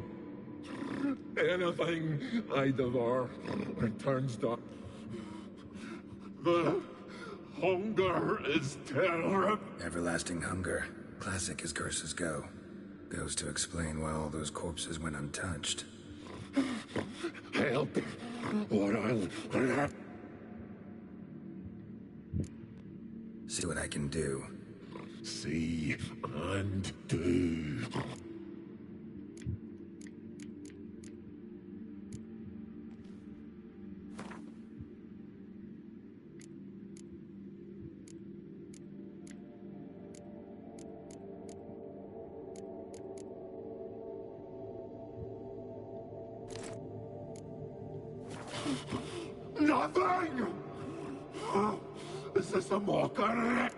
Anything I devour turns to. The hunger is terrible. Everlasting hunger. Classic as curses go. Goes to explain why all those corpses went untouched. Help, or I'll... See what I can do. See and do. Nothing! Is this a mockery?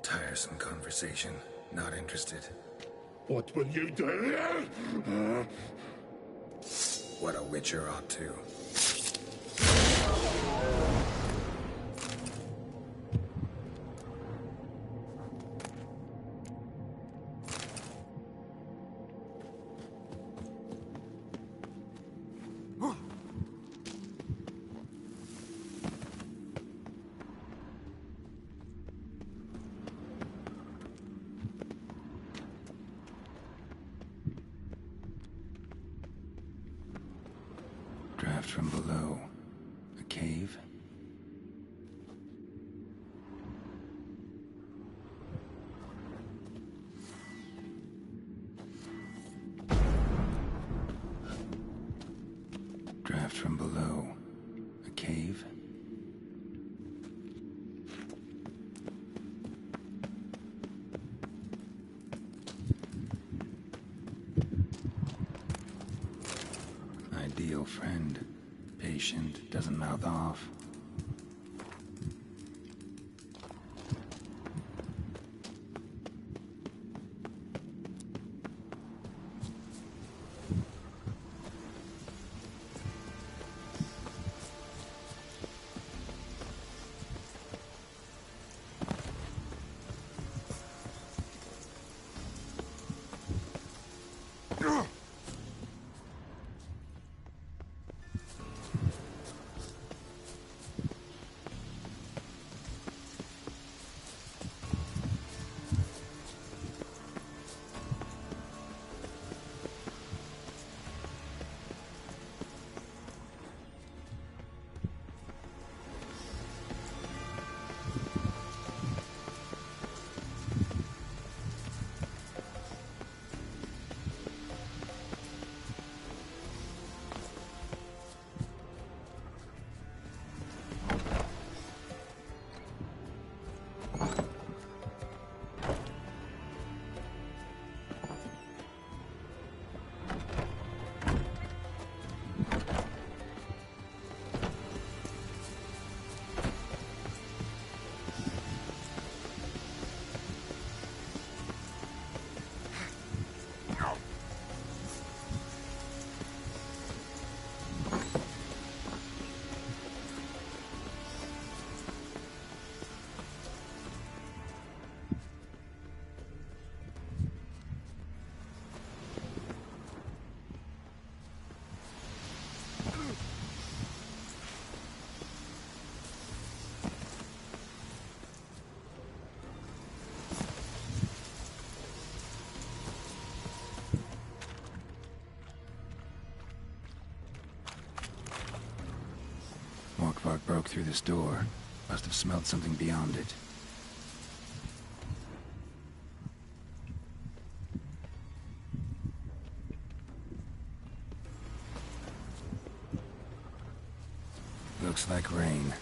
Tiresome conversation. Not interested. What will you do? What a witcher ought to. Draft from below. A cave? Draft from below. A cave? Ideal friend. Patient, doesn't mouth off. spark broke through this door. Must have smelled something beyond it. Looks like rain.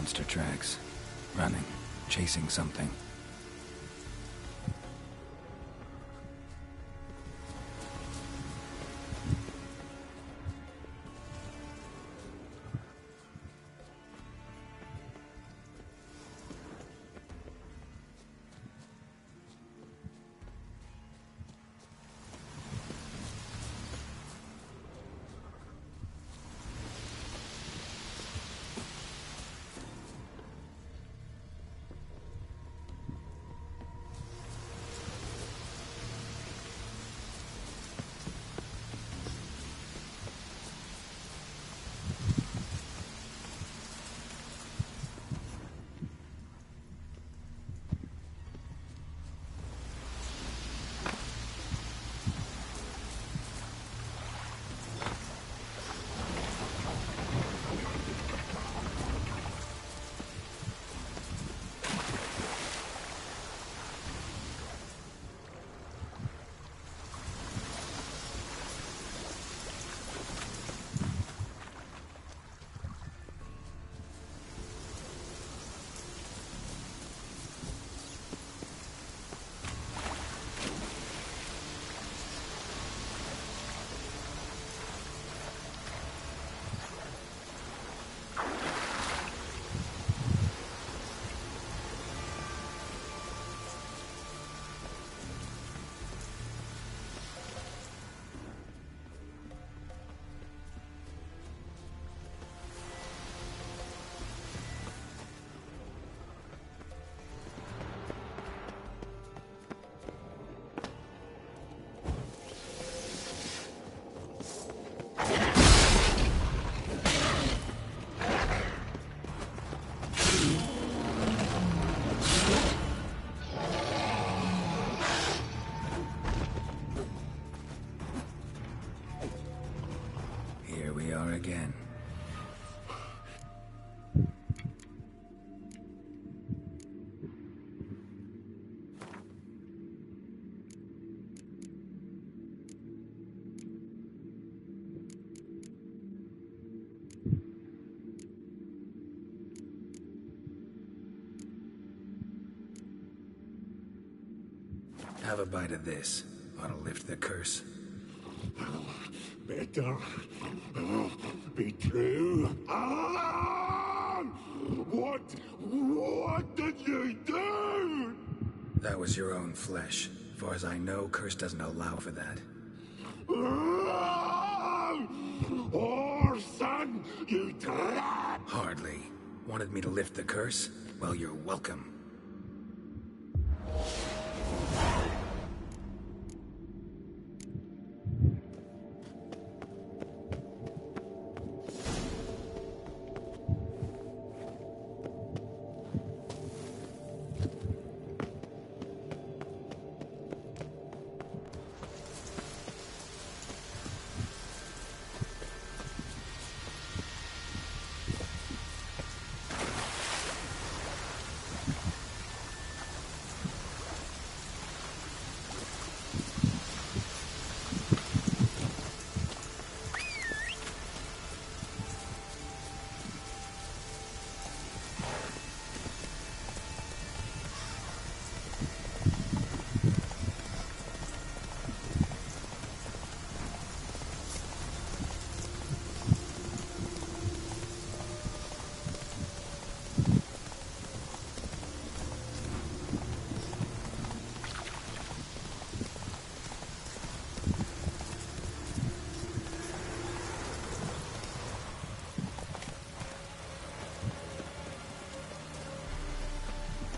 Monster tracks. Running. Chasing something. are again. Have a bite of this. Ought to lift the curse. Better be true. Ah! What did you do? That was your own flesh. As far as I know, curse doesn't allow for that. Orson, you trap! Hardly. Wanted me to lift the curse? Well, you're welcome.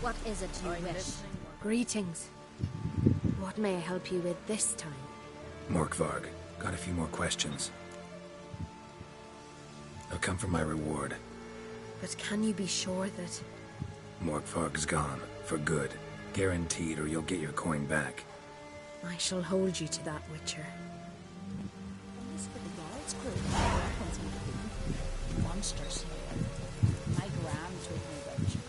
What is it you wish? Greetings. What may I help you with this time? Morkvarg, got a few more questions. I've come for my reward. But can you be sure that... Morkvarg's gone, for good. Guaranteed, or you'll get your coin back. I shall hold you to that, Witcher. This for the guards crew. Weapons and monsters. My gran told me about you.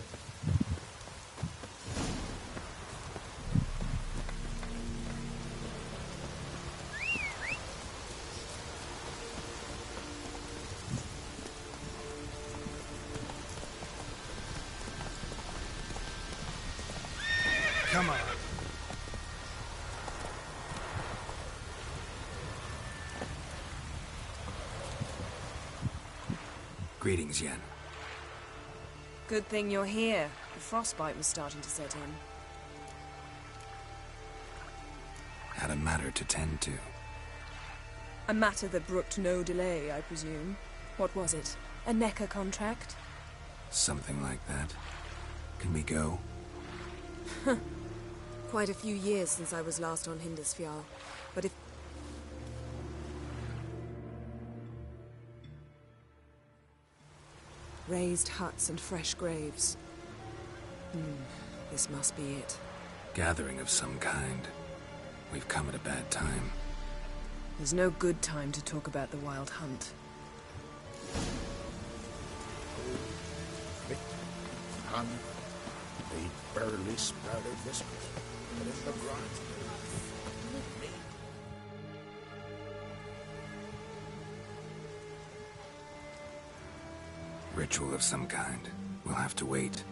Come on. Greetings, Yen. Good thing you're here. The frostbite was starting to set in. Had a matter to tend to. A matter that brooked no delay, I presume. What was it? A Necker contract? Something like that. Can we go? Quite a few years since I was last on Hindisfjall. But if... Raised huts and fresh graves. This must be it. Gathering of some kind. We've come at a bad time. There's no good time to talk about the Wild Hunt. And they barely sprouted this, but in the ground. Ritual of some kind. We'll have to wait.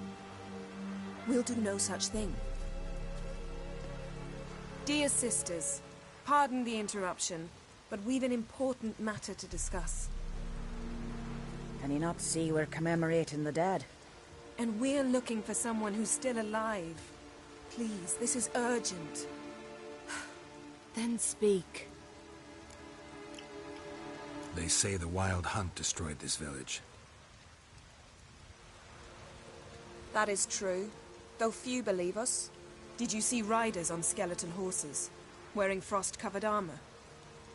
We'll do no such thing. Dear sisters, pardon the interruption, but we've an important matter to discuss. Can you not see we're commemorating the dead? And we're looking for someone who's still alive. Please, this is urgent. Then speak. They say the Wild Hunt destroyed this village. That is true, though few believe us. Did you see riders on skeleton horses, wearing frost-covered armor?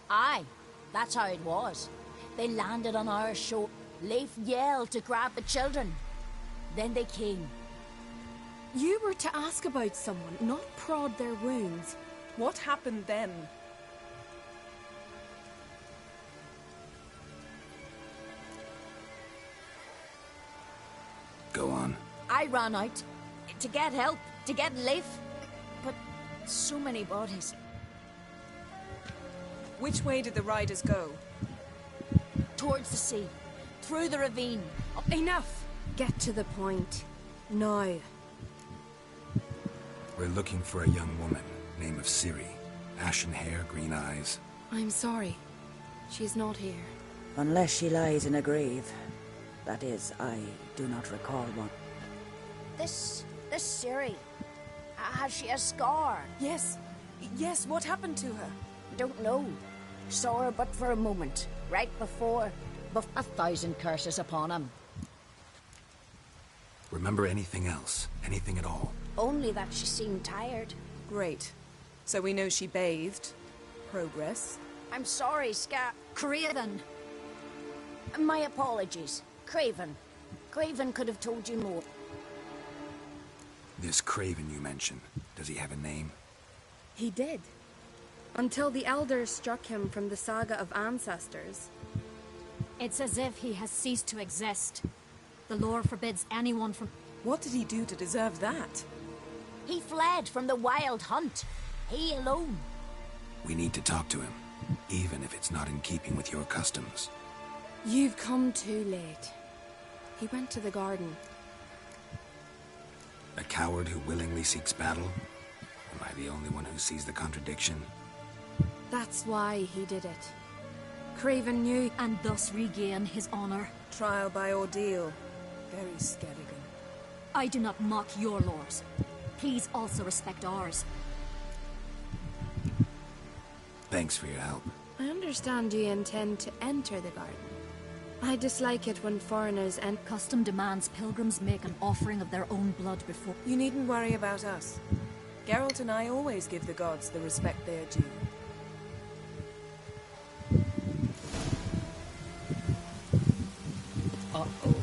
Aye, that's how it was. They landed on our shore. Leif yelled to grab the children. Then they came. You were to ask about someone, not prod their wounds. What happened then? I ran out to get help, to get Leif. But so many bodies. Which way did the riders go? Towards the sea, through the ravine. Enough! Get to the point. Now. We're looking for a young woman, name of Ciri. Ashen hair, green eyes. I'm sorry. She's not here. Unless she lies in a grave. That is, I do not recall one. This Ciri. Has she a scar? Yes. Yes, what happened to her? Don't know. Saw her but for a moment, right before... 1,000 curses upon him. Remember anything else? Anything at all? Only that she seemed tired. Great. So we know she bathed. Progress. I'm sorry, Craven. My apologies. Craven. Craven could have told you more. This Craven you mentioned, does he have a name? He did. Until the elders struck him from the saga of ancestors. It's as if he has ceased to exist. The lore forbids anyone from... What did he do to deserve that? He fled from the wild hunt. He alone. We need to talk to him, even if it's not in keeping with your customs. You've come too late. He went to the garden. A coward who willingly seeks battle? Am I the only one who sees the contradiction? That's why he did it. Craven knew... And thus regain his honor. Trial by ordeal. Very Skelligan. I do not mock your laws. Please also respect ours. Thanks for your help. I understand you intend to enter the garden. I dislike it when foreigners and... Custom demands pilgrims make an offering of their own blood before... You needn't worry about us. Geralt and I always give the gods the respect they are due. Uh-oh.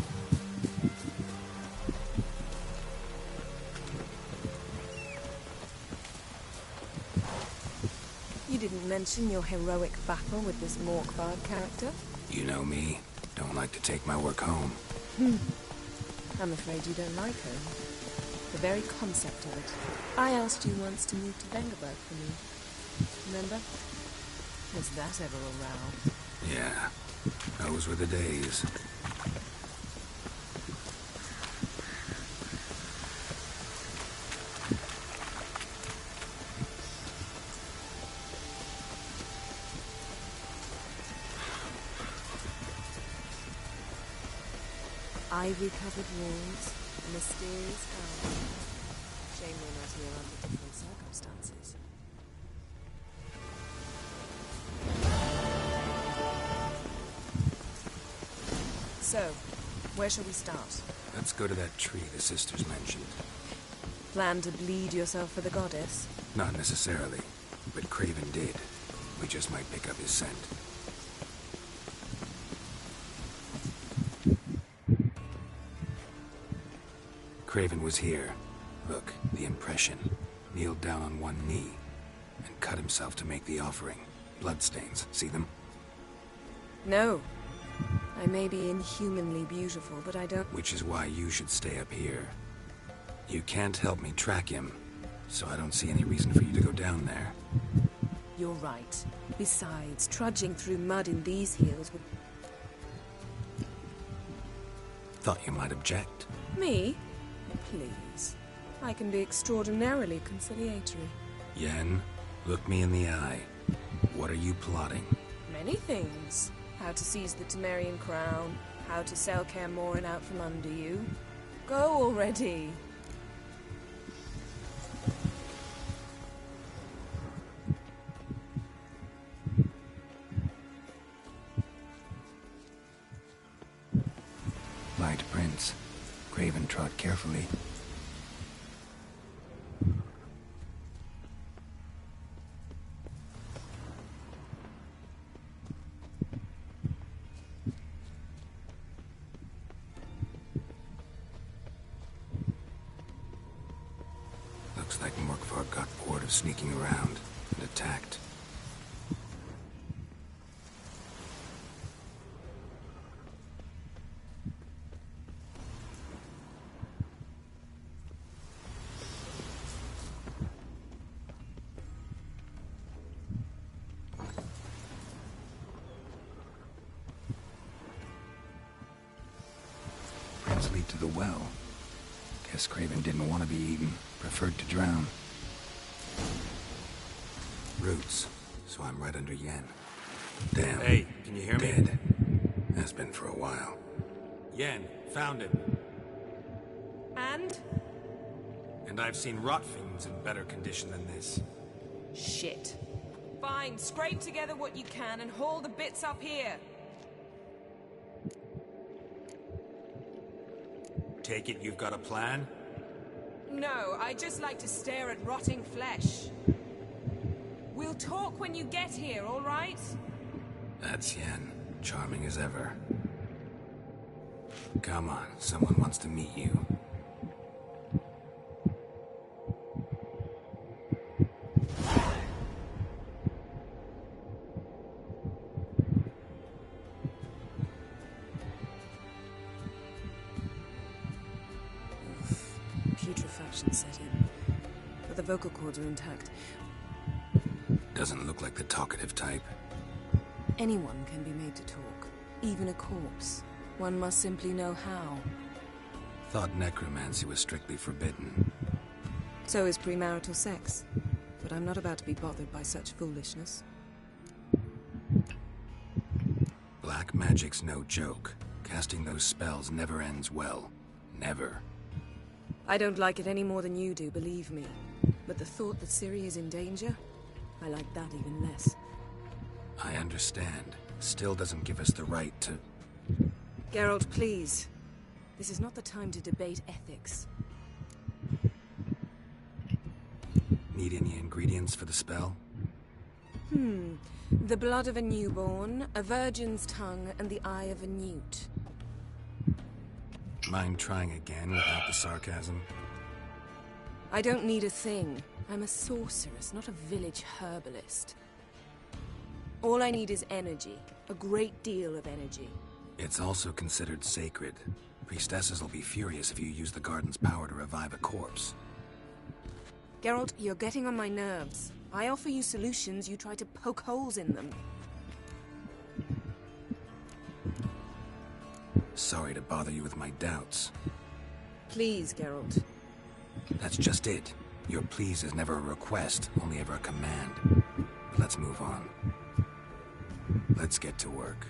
You didn't mention your heroic battle with this Morkvard character? You know me. Don't like to take my work home. I'm afraid you don't like home. The very concept of it. I asked you once to move to Vengerberg for me. Remember? Was that ever a row? Yeah. Those were the days. Ivy-covered walls, mysterious house. Shame we're not here under different circumstances. So, where shall we start? Let's go to that tree the sisters mentioned. Plan to bleed yourself for the goddess? Not necessarily, but Craven did. We just might pick up his scent. Craven was here. Look, the impression. Kneeled down on one knee and cut himself to make the offering. Bloodstains, see them? No. I may be inhumanly beautiful, but I don't... Which is why you should stay up here. You can't help me track him, so I don't see any reason for you to go down there. You're right. Besides, trudging through mud in these heels would... Thought you might object. Me? Please. I can be extraordinarily conciliatory. Yen, look me in the eye. What are you plotting? Many things. How to seize the Temerian crown, how to sell Kaer Morhen out from under you. Go already! Light prints. Craven trod carefully. Looks like Morkvar got bored of sneaking around and attacked. lead to the well. Guess Craven didn't want to be eaten, preferred to drown. Roots, so I'm right under Yen. Damn. Hey, can you hear me? Dead. Has been for a while. Yen, found it. And? And I've seen rot fiends in better condition than this. Shit. Fine, scrape together what you can and haul the bits up here. Take it you've got a plan? No, I just like to stare at rotting flesh. We'll talk when you get here, all right? That's Yen. Charming as ever. Come on, someone wants to meet you. Putrefaction set in, but the vocal cords are intact. Doesn't look like the talkative type. Anyone can be made to talk, even a corpse. One must simply know how. Thought necromancy was strictly forbidden. So is premarital sex. But I'm not about to be bothered by such foolishness. Black magic's no joke. Casting those spells never ends well. Never. I don't like it any more than you do, believe me. But the thought that Ciri is in danger, I like that even less. I understand. Still doesn't give us the right to... Geralt, please. This is not the time to debate ethics. Need any ingredients for the spell? The blood of a newborn, a virgin's tongue, and the eye of a newt. Mind trying again without the sarcasm? I don't need a thing. I'm a sorceress, not a village herbalist. All I need is energy. A great deal of energy. It's also considered sacred. Priestesses will be furious if you use the garden's power to revive a corpse. Geralt, you're getting on my nerves. I offer you solutions, you try to poke holes in them. Sorry to bother you with my doubts. Please, Geralt. That's just it. Your please is never a request, only ever a command. Let's move on. Let's get to work.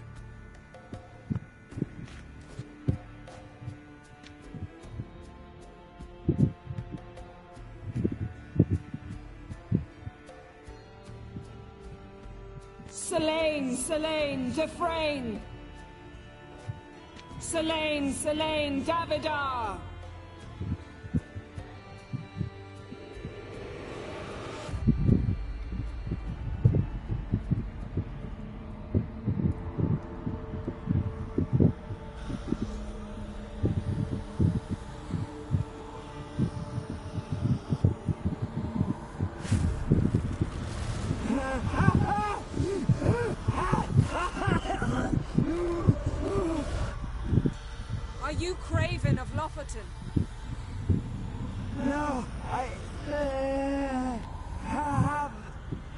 Selene, Selene, Defrain! Selene, Selene, Davidar! Are you Craven of Lofoten? No, I have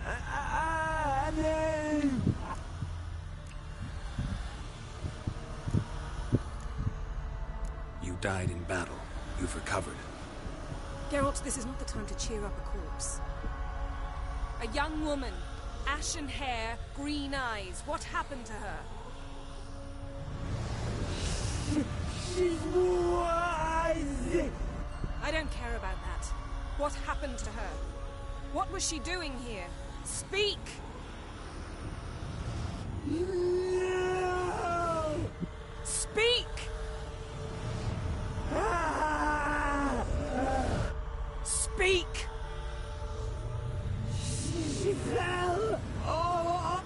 a name. You died in battle. You've recovered. Geralt, this is not the time to cheer up a corpse. A young woman, ashen hair, green eyes. What happened to her? She's wise. I don't care about that. What happened to her? What was she doing here? Speak! No! Speak! Speak! She fell. Oh!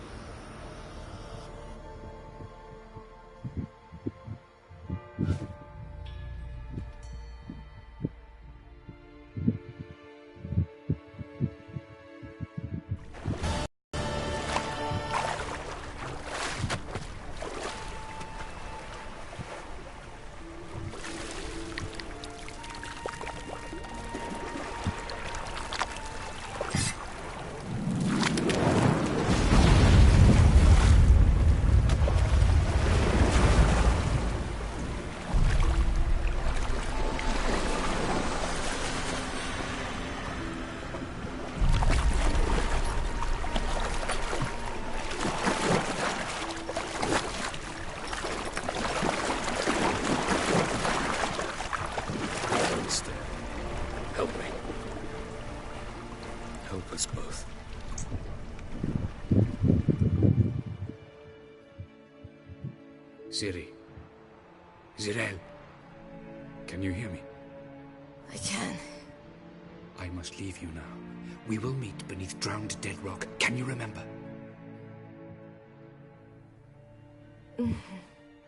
Ciri. Zirel. Can you hear me? I can. I must leave you now. We will meet beneath drowned dead rock. Can you remember?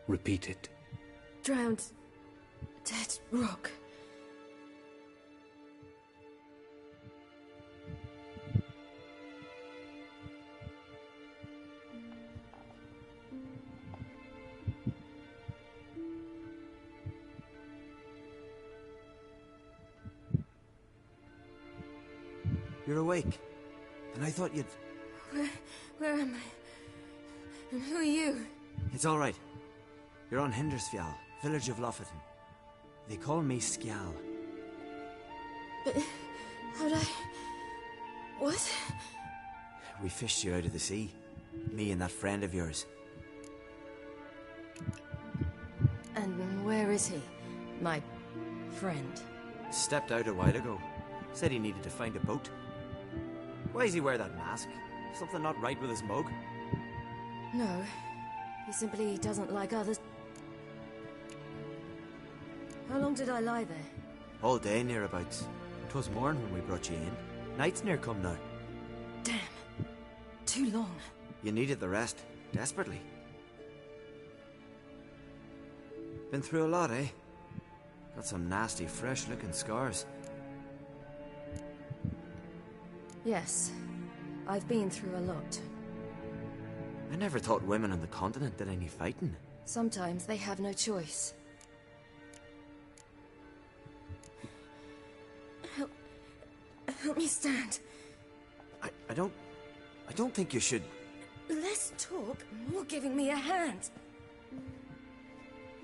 Repeat it. Drowned. Dead rock. You're awake. And I thought you'd... Where am I? And who are you? It's all right. You're on Hindersfjall, village of Lofoten. They call me Skjal. But how'd I... What? We fished you out of the sea. Me and that friend of yours. And where is he? My friend. Stepped out a while ago. Said he needed to find a boat. Why does he wear that mask? Something not right with his mug? No. He simply doesn't like others. How long did I lie there? All day nearabouts. 'Twas morn when we brought you in. Night's near come now. Damn. Too long. You needed the rest. Desperately. Been through a lot, eh? Got some nasty, fresh-looking scars. Yes. I've been through a lot. I never thought women on the continent did any fighting. Sometimes they have no choice. Help me stand. I don't think you should... Less talk, more giving me a hand.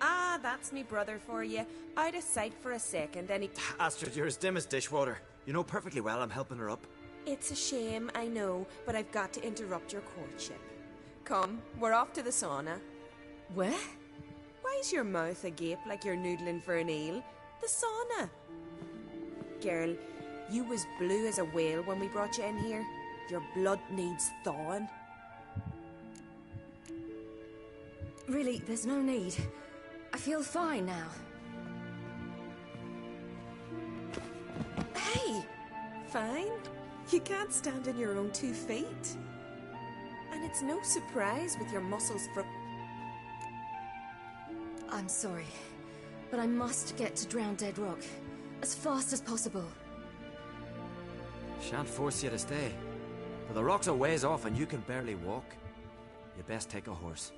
Ah, that's me brother for you. Out of sight for a second, and he... Astrid, you're as dim as dishwater. You know perfectly well I'm helping her up. It's a shame, I know, but I've got to interrupt your courtship. Come, we're off to the sauna. Where? Why's your mouth agape like you're noodling for an eel? The sauna. Girl, you was blue as a whale when we brought you in here. Your blood needs thawing. Really, there's no need. I feel fine now. Hey! Fine? You can't stand on your own 2 feet. And it's no surprise with your muscles for... I'm sorry, but I must get to Drowned Dead Rock as fast as possible. Shan't force you to stay. But the rock's a ways off and you can barely walk. You best take a horse.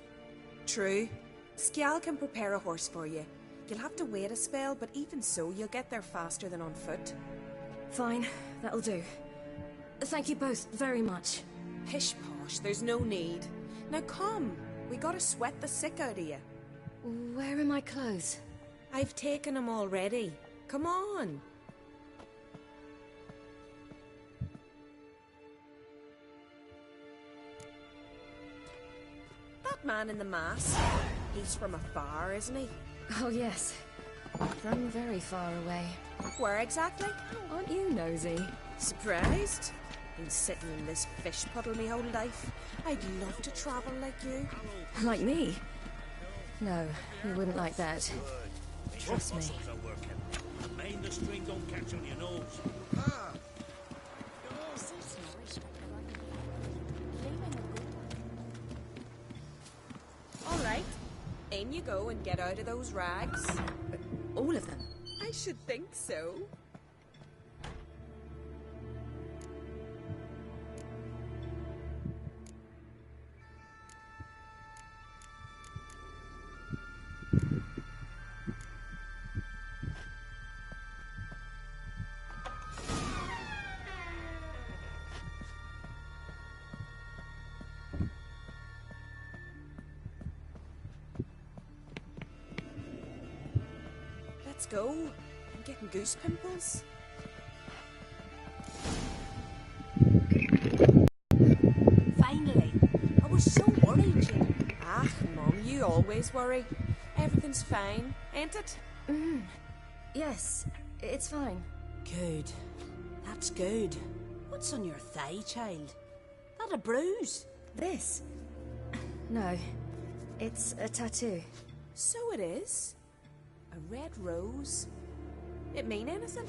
True. Skjal can prepare a horse for you. You'll have to wait a spell, but even so, you'll get there faster than on foot. Fine, that'll do. Thank you both very much. Pish posh, there's no need. Now come, we gotta sweat the sick out of you. Where are my clothes? I've taken them already. Come on. That man in the mask, he's from afar, isn't he? Oh yes, from very far away. Where exactly? Aren't you nosy? Surprised? Been sitting in this fish puddle me whole life. I'd love to travel like you. Like me? No, you wouldn't like that. Trust me. Mind the string don't catch on your nose. All right, in you go and get out of those rags. All of them? I should think so. Let's go. I'm getting goose pimples. Finally. I was so worried, you. Ah, Mum, you always worry. Everything's fine, ain't it? Yes, it's fine. Good. That's good. What's on your thigh, child? That a bruise? This? No. It's a tattoo. So it is. A red rose. It mean anything?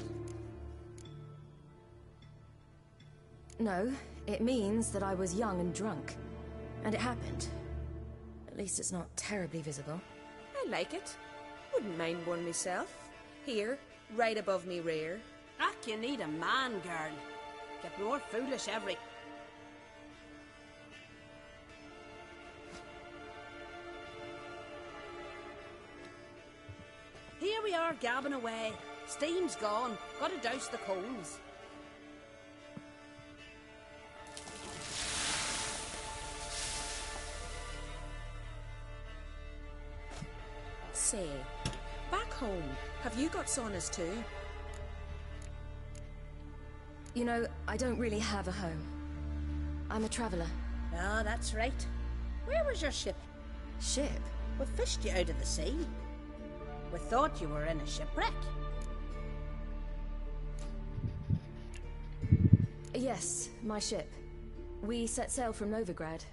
No, it means that I was young and drunk. And it happened. At least it's not terribly visible. I like it. Wouldn't mind one myself. Here, right above me rear. Ack, you need a man, girl. Get more foolish every... Here we are, gabbing away. Steam's gone. Gotta douse the coals. Say, back home, have you got saunas too? You know, I don't really have a home. I'm a traveller. Ah, that's right. Where was your ship? Ship? We fished you out of the sea. We thought you were in a shipwreck. Yes, my ship. We set sail from Novigrad.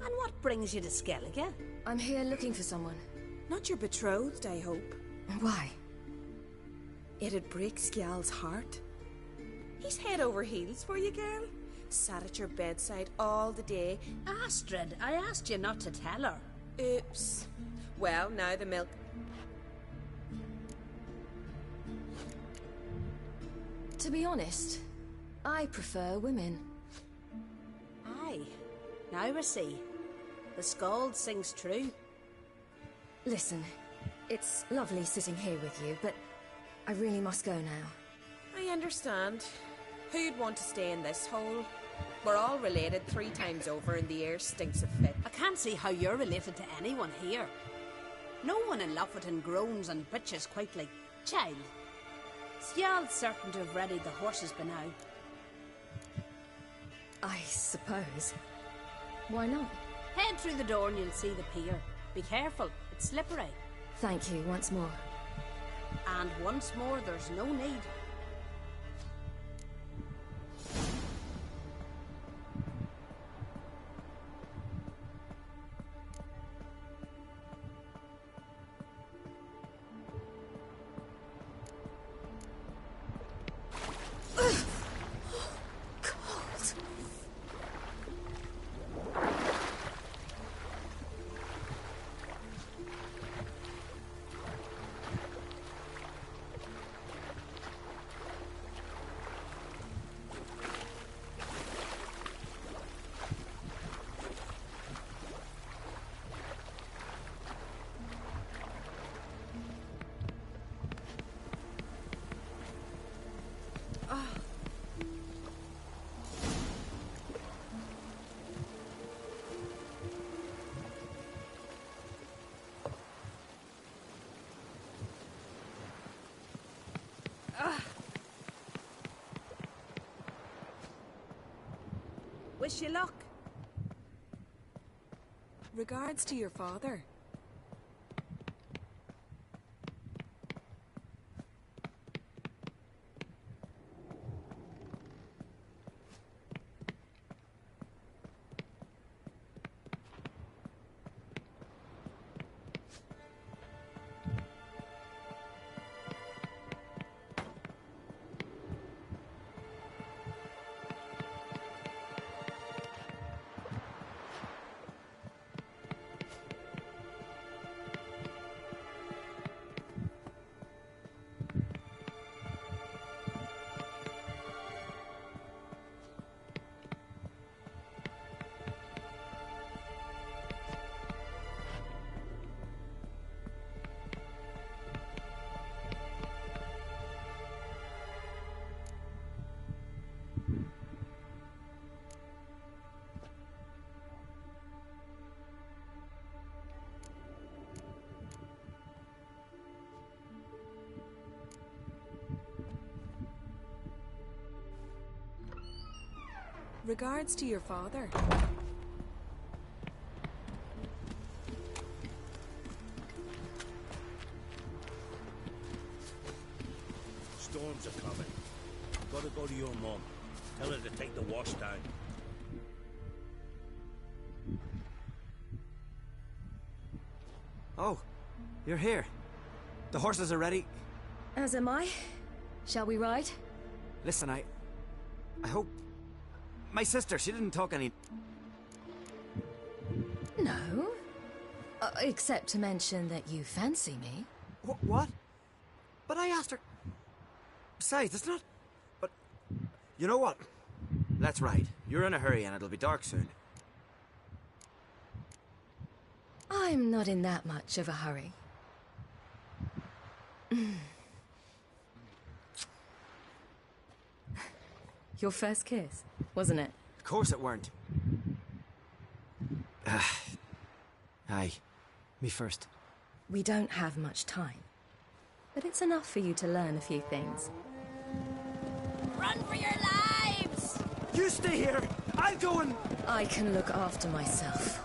And what brings you to Skellige? I'm here looking for someone. Not your betrothed, I hope. Why? It'd break Skjal's heart. He's head over heels for you, girl. Sat at your bedside all the day. Astrid, I asked you not to tell her. Oops. Well, now the milk... To be honest, I prefer women. Aye. Now we see. The Skald sings true. Listen, it's lovely sitting here with you, but I really must go now. I understand. Who'd want to stay in this hole? We're all related 3 times over and the air stinks of fit. I can't see how you're related to anyone here. No one in Lofferton groans and bitches quite like child. Skjald's certain to have readied the horses by now. I suppose. Why not? Head through the door and you'll see the pier. Be careful, it's slippery. Thank you once more. And once more, there's no need. Wish you luck. Regards to your father. Regards to your father. Storms are coming. Gotta go to your mum. Tell her to take the wash down. Oh, you're here. The horses are ready. As am I. Shall we ride? Listen, I hope... My sister, she didn't talk any... No. Except to mention that you fancy me. What? But I asked her... Besides, it's not... But... You know what? Let's ride. You're in a hurry and it'll be dark soon. I'm not in that much of a hurry. Your first kiss, wasn't it? Of course it weren't. Aye. Me first. We don't have much time. But it's enough for you to learn a few things. Run for your lives! You stay here! I'll go and... I can look after myself.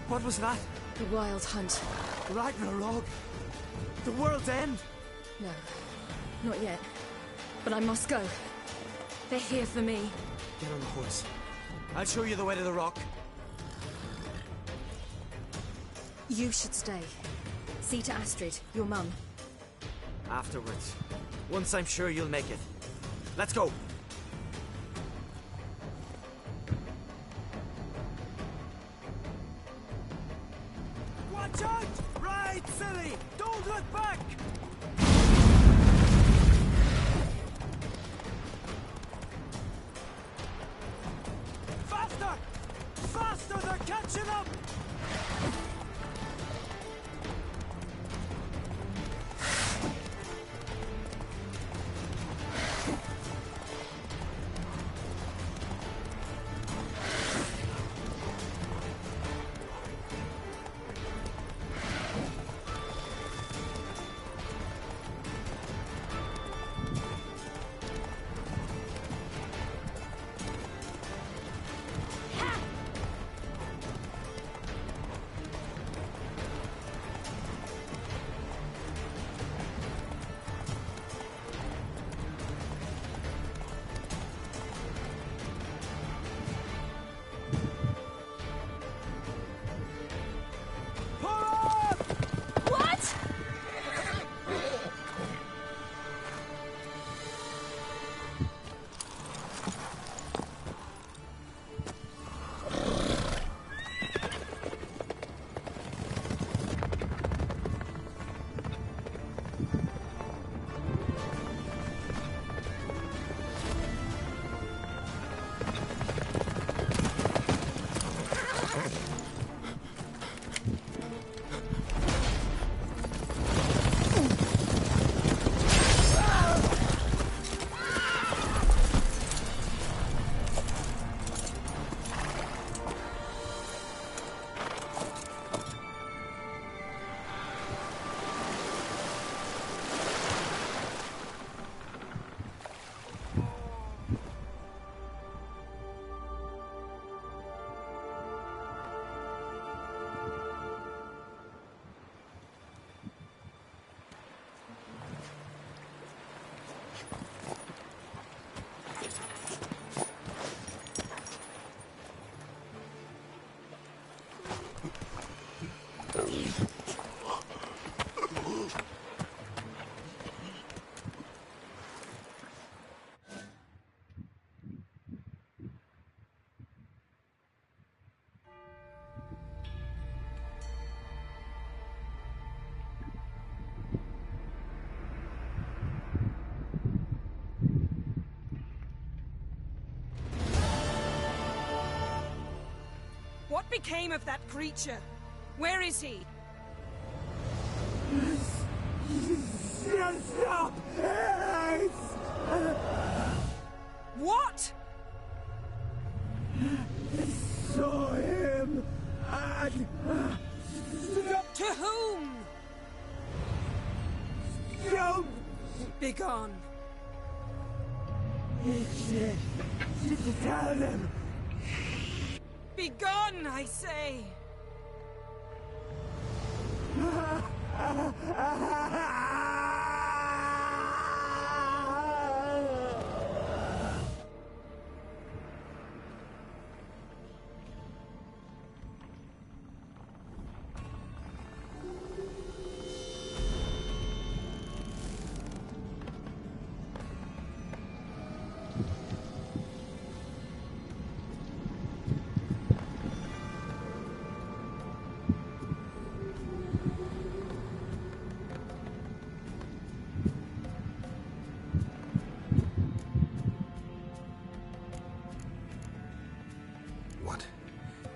What was that? The Wild Hunt. Ragnarok? The world's end? No, not yet. But I must go. They're here for me. Get on the horse. I'll show you the way to the rock. You should stay. See to Astrid, your mum. Afterwards. Once I'm sure you'll make it. Let's go. Watch out! Ride, silly! Don't look back! Faster! Faster! They're catching up! became of that creature? Where is he? Stop! What? Saw him and to whom? Don't Begone. to tell them. Begone, I say.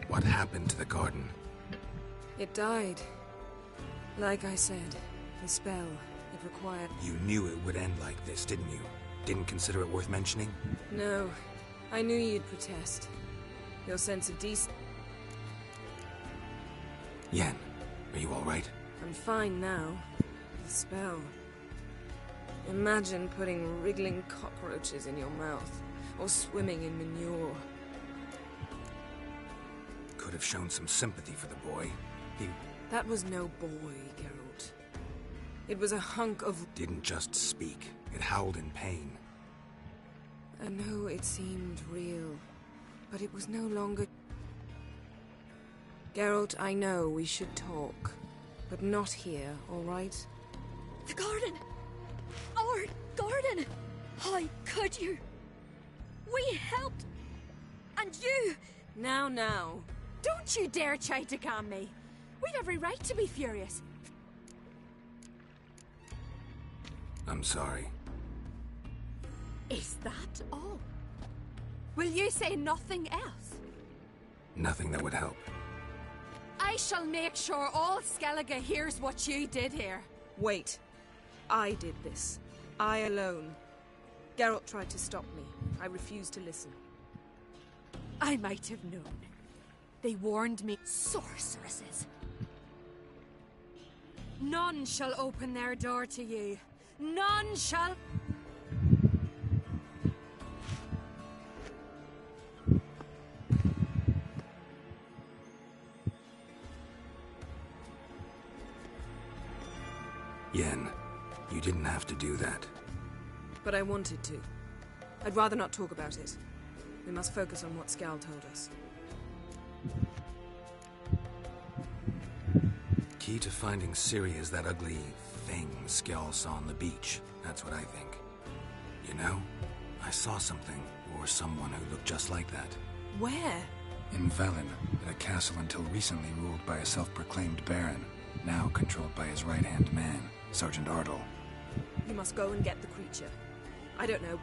What happened to the garden? It died. Like I said, the spell, it required... You knew it would end like this, didn't you? Didn't consider it worth mentioning? No. I knew you'd protest. Your sense of decent... Yen, are you alright? I'm fine now. The spell. Imagine putting wriggling cockroaches in your mouth, or swimming in manure. Could have shown some sympathy for the boy. That was no boy, Geralt. It was a hunk of... Didn't just speak. It howled in pain. I know it seemed real, but it was no longer... Geralt, I know we should talk, but not here, all right? The garden! Our garden! How could you? We helped! And you... Now. Don't you dare try to calm me. We'd every right to be furious. I'm sorry. Is that all? Will you say nothing else? Nothing that would help. I shall make sure all Skellige hears what you did here. Wait. I did this. I alone. Geralt tried to stop me. I refused to listen. I might have known. They warned me. Sorceresses. None shall open their door to you. None shall... Yen, you didn't have to do that. But I wanted to. I'd rather not talk about it. We must focus on what Skal told us. Key to finding Ciri is that ugly thing Skjall saw on the beach. That's what I think. You know, I saw something, or someone who looked just like that. Where? In Velen, at a castle until recently ruled by a self-proclaimed baron, now controlled by his right-hand man, Sergeant Ardle. You must go and get the creature. I don't know,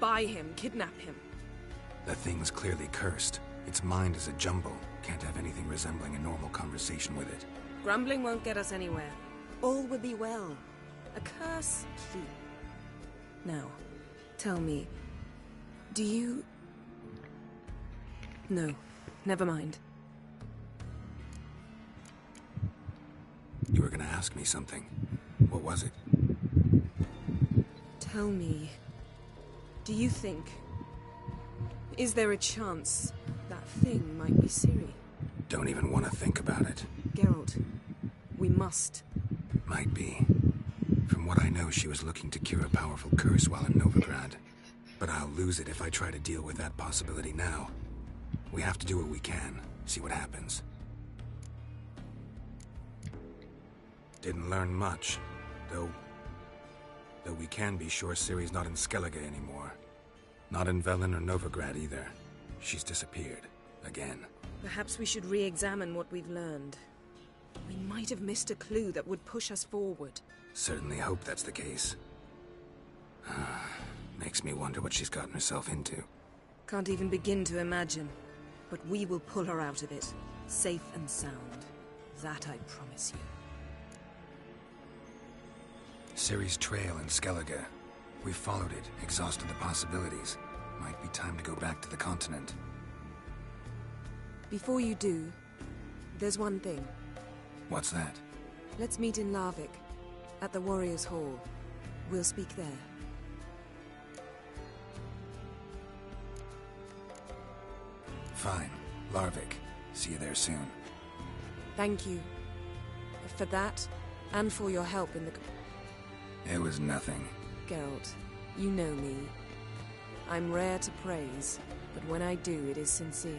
buy him, kidnap him. The thing's clearly cursed. Its mind is a jumble. Can't have anything resembling a normal conversation with it. Grumbling won't get us anywhere. All will be well. A curse, please. Now, tell me, do you... No, never mind. You were gonna ask me something. What was it? Tell me, do you think... Is there a chance that thing might be Ciri? Don't even want to think about it. Geralt, we must. Might be. From what I know, she was looking to cure a powerful curse while in Novigrad. But I'll lose it if I try to deal with that possibility now. We have to do what we can, see what happens. Didn't learn much, though we can be sure Ciri's not in Skellige anymore. Not in Velen or Novigrad either. She's disappeared. Again. Perhaps we should re-examine what we've learned. We might have missed a clue that would push us forward. Certainly hope that's the case. Makes me wonder what she's gotten herself into. Can't even begin to imagine. But we will pull her out of it. Safe and sound. That I promise you. Ciri's trail in Skellige. We followed it, exhausted the possibilities. Might be time to go back to the continent. Before you do, there's one thing. What's that? Let's meet in Larvik, at the Warriors' Hall. We'll speak there. Fine. Larvik. See you there soon. Thank you. For that, and for your help in the... It was nothing. Geralt, you know me. I'm rare to praise, but when I do, it is sincere.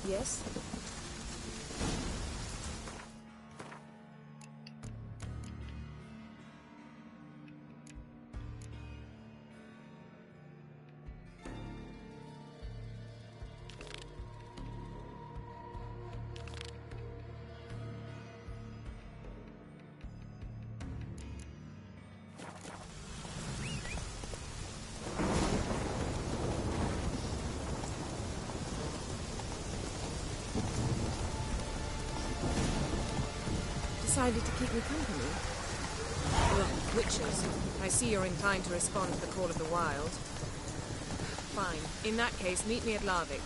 Yes? Decided to keep me company? Well, witches. I see you're inclined to respond to the call of the wild. Fine. In that case, meet me at Larvik.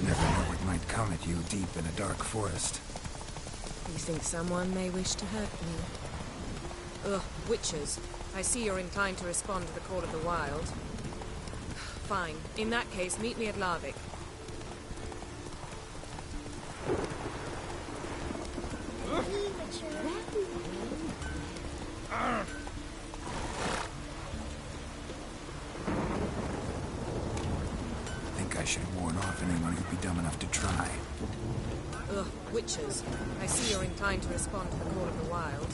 Never know what might come at you deep in a dark forest. You think someone may wish to hurt me? Ugh, witches. I see you're inclined to respond to the call of the wild. Fine. In that case, meet me at Larvik. Think I should warn off anyone who'd be dumb enough to try. Ugh, witches. I see you're inclined to respond to the call of the wild.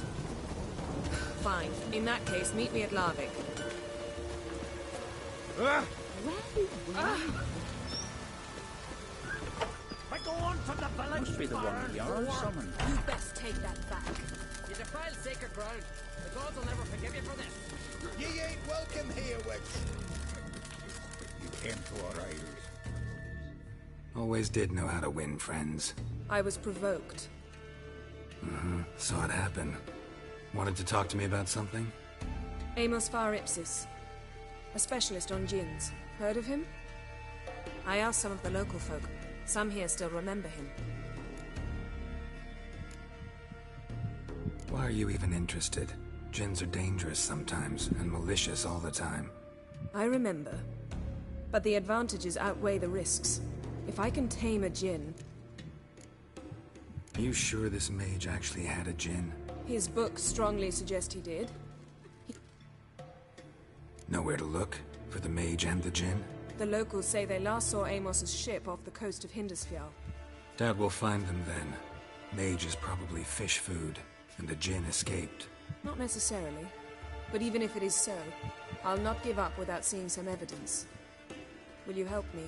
Fine. In that case, meet me at Larvik. I go on from the village. Must be the one Jarl summoned. You best take that back. You defile sacred ground. The gods will never forgive you for this. Ye ain't welcome here, witch. You came to our aid. Always did know how to win friends. I was provoked. Saw it happen. Wanted to talk to me about something? Amos Far Ipsis. A specialist on djinns. Heard of him? I asked some of the local folk. Some here still remember him. Why are you even interested? Djinns are dangerous sometimes, and malicious all the time. I remember. But the advantages outweigh the risks. If I can tame a djinn... Are you sure this mage actually had a djinn? His books strongly suggest he did. Nowhere to look? For the mage and the djinn? The locals say they last saw Amos's ship off the coast of Hindisfjall. Doubt we'll find them then. Mage is probably fish food, and the djinn escaped. Not necessarily. But even if it is so, I'll not give up without seeing some evidence. Will you help me?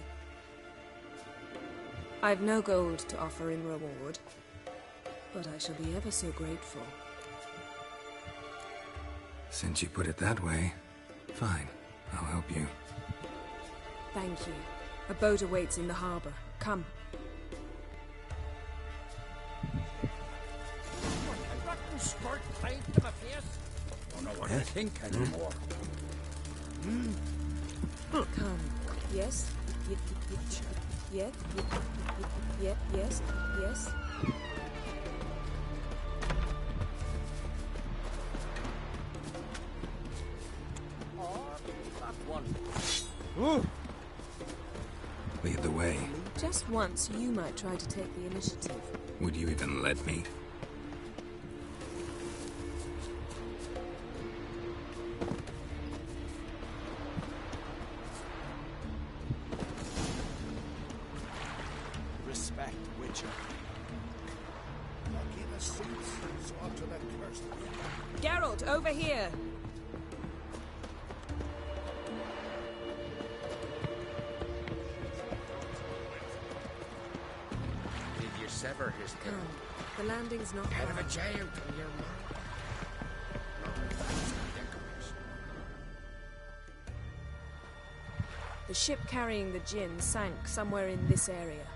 I've no gold to offer in reward, but I shall be ever so grateful. Since you put it that way, fine. I'll help you. Thank you. A boat awaits in the harbor. Come. A rotten skirt tied to my face. Don't know what to think anymore. Come. Yes? Yes? Yes? Yes? Lead the way. Just once, you might try to take the initiative. Would you even let me? Respect, Witcher. Lucky the seats, so up to the curse. Geralt, over here! sever his throat. Come. The landing's not Head of far. a giant on your mark. The ship carrying the gin sank somewhere in this area.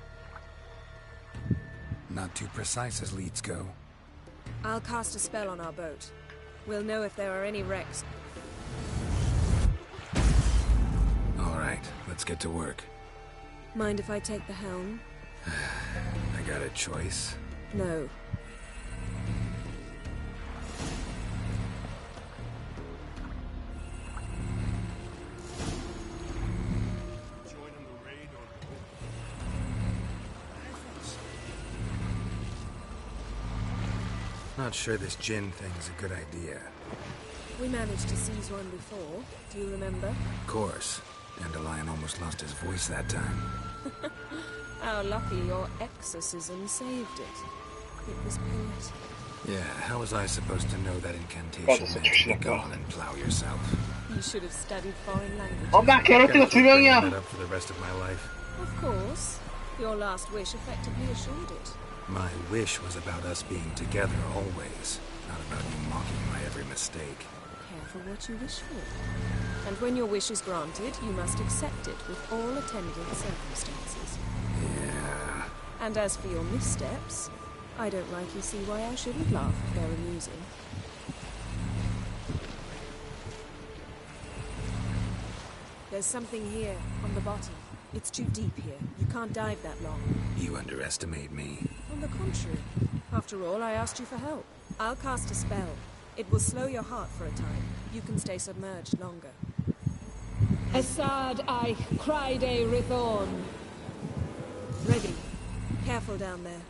Not too precise as leads go. I'll cast a spell on our boat. We'll know if there are any wrecks. All right, let's get to work. Mind if I take the helm? I got a choice. No. Not sure this gin thing's a good idea. We managed to seize one before. Do you remember? Of course. Dandelion almost lost his voice that time. How lucky your exorcism saved it. It was poetic. Yeah, how was I supposed to know that incantation meant to go on and plow yourself? You should have studied foreign languages. Vabbè, che non te lo spiego io. That up for the rest of my life. Of course. Your last wish effectively assured it. My wish was about us being together always, not about you mocking my every mistake. Careful what you wish for. And when your wish is granted, you must accept it with all attendant circumstances. Yeah. And as for your missteps, I don't rightly see why I shouldn't laugh if they're amusing. There's something here, on the bottom. It's too deep here. You can't dive that long. You underestimate me. On the contrary. After all, I asked you for help. I'll cast a spell. It will slow your heart for a time. You can stay submerged longer. Assad Eich Criede Rithorn. Ready. Careful down there.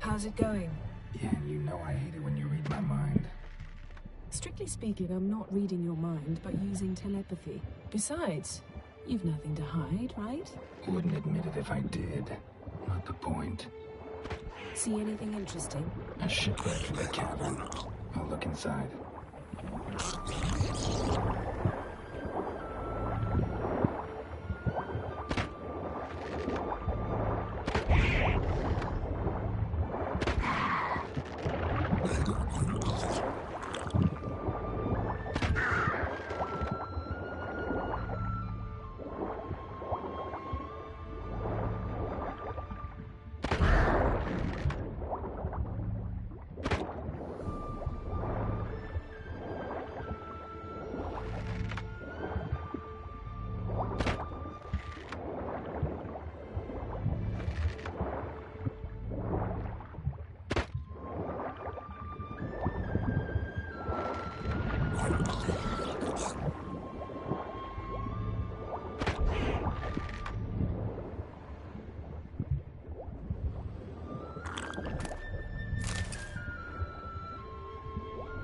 How's it going? Yeah, you know I hate it when you read my mind. Strictly speaking, I'm not reading your mind, but using telepathy. Besides, you've nothing to hide, right? Wouldn't admit it if I did. Not the point. See anything interesting? A shipwreck in the cabin. I'll look inside.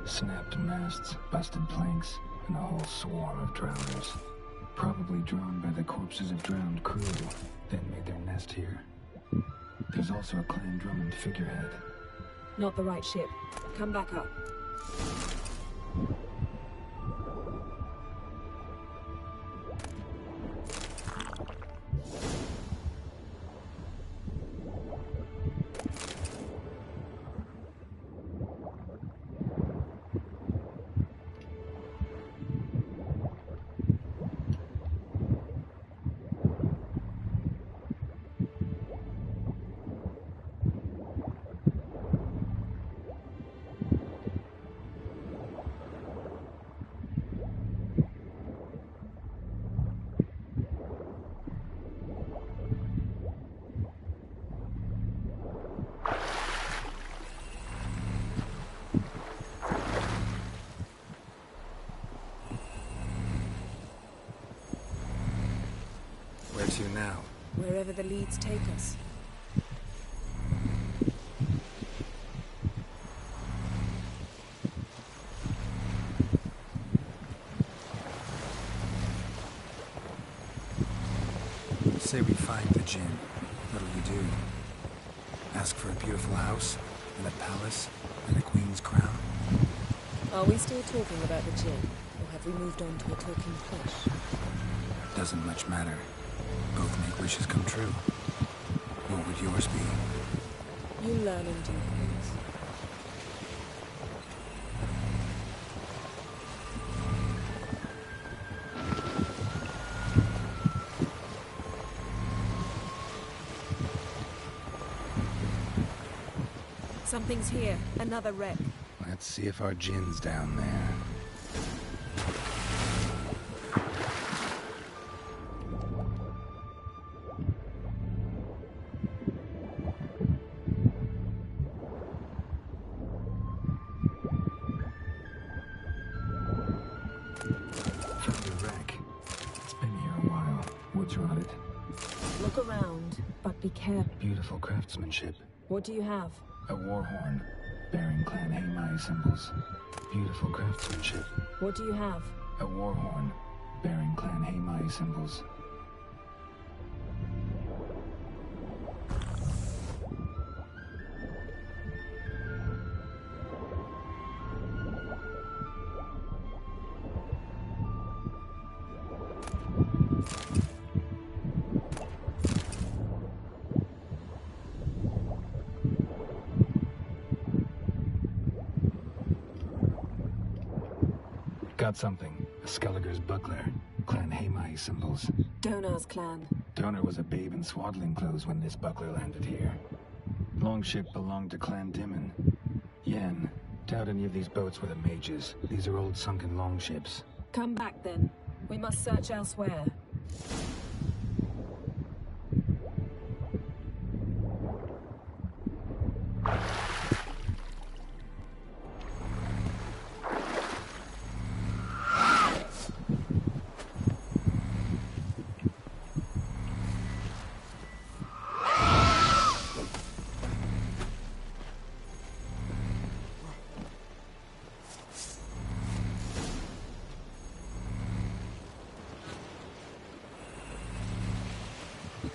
Snapped masts, busted planks, and a whole swarm of drowners. Probably drawn by the corpses of drowned crew, then made their nest here. There's also a Clan Drummond figurehead. Not the right ship. Come back up. Where to now? Wherever the leads take us. ask for a beautiful house, and a palace, and a queen's crown? Are we still talking about the gin, or have we moved on to a talking fish? Doesn't much matter. Both make wishes come true. What would yours be? You learn in due course. Something's here. Another wreck. Let's see if our gin's down there. Found a wreck. It's been here a while. Wood's rotted. Look around, but be careful. Beautiful craftsmanship. What do you have? A war horn, bearing Clan Haimai symbols. Beautiful craftsmanship. What do you have? A war horn, bearing Clan Haimai symbols. Got something. A Skelliger's buckler. Clan Haimai symbols. Donar's clan. Donar was a babe in swaddling clothes when this buckler landed here. Longship belonged to Clan Dimon. Yen. Doubt any of these boats were the mages. These are old sunken longships. Come back then. We must search elsewhere.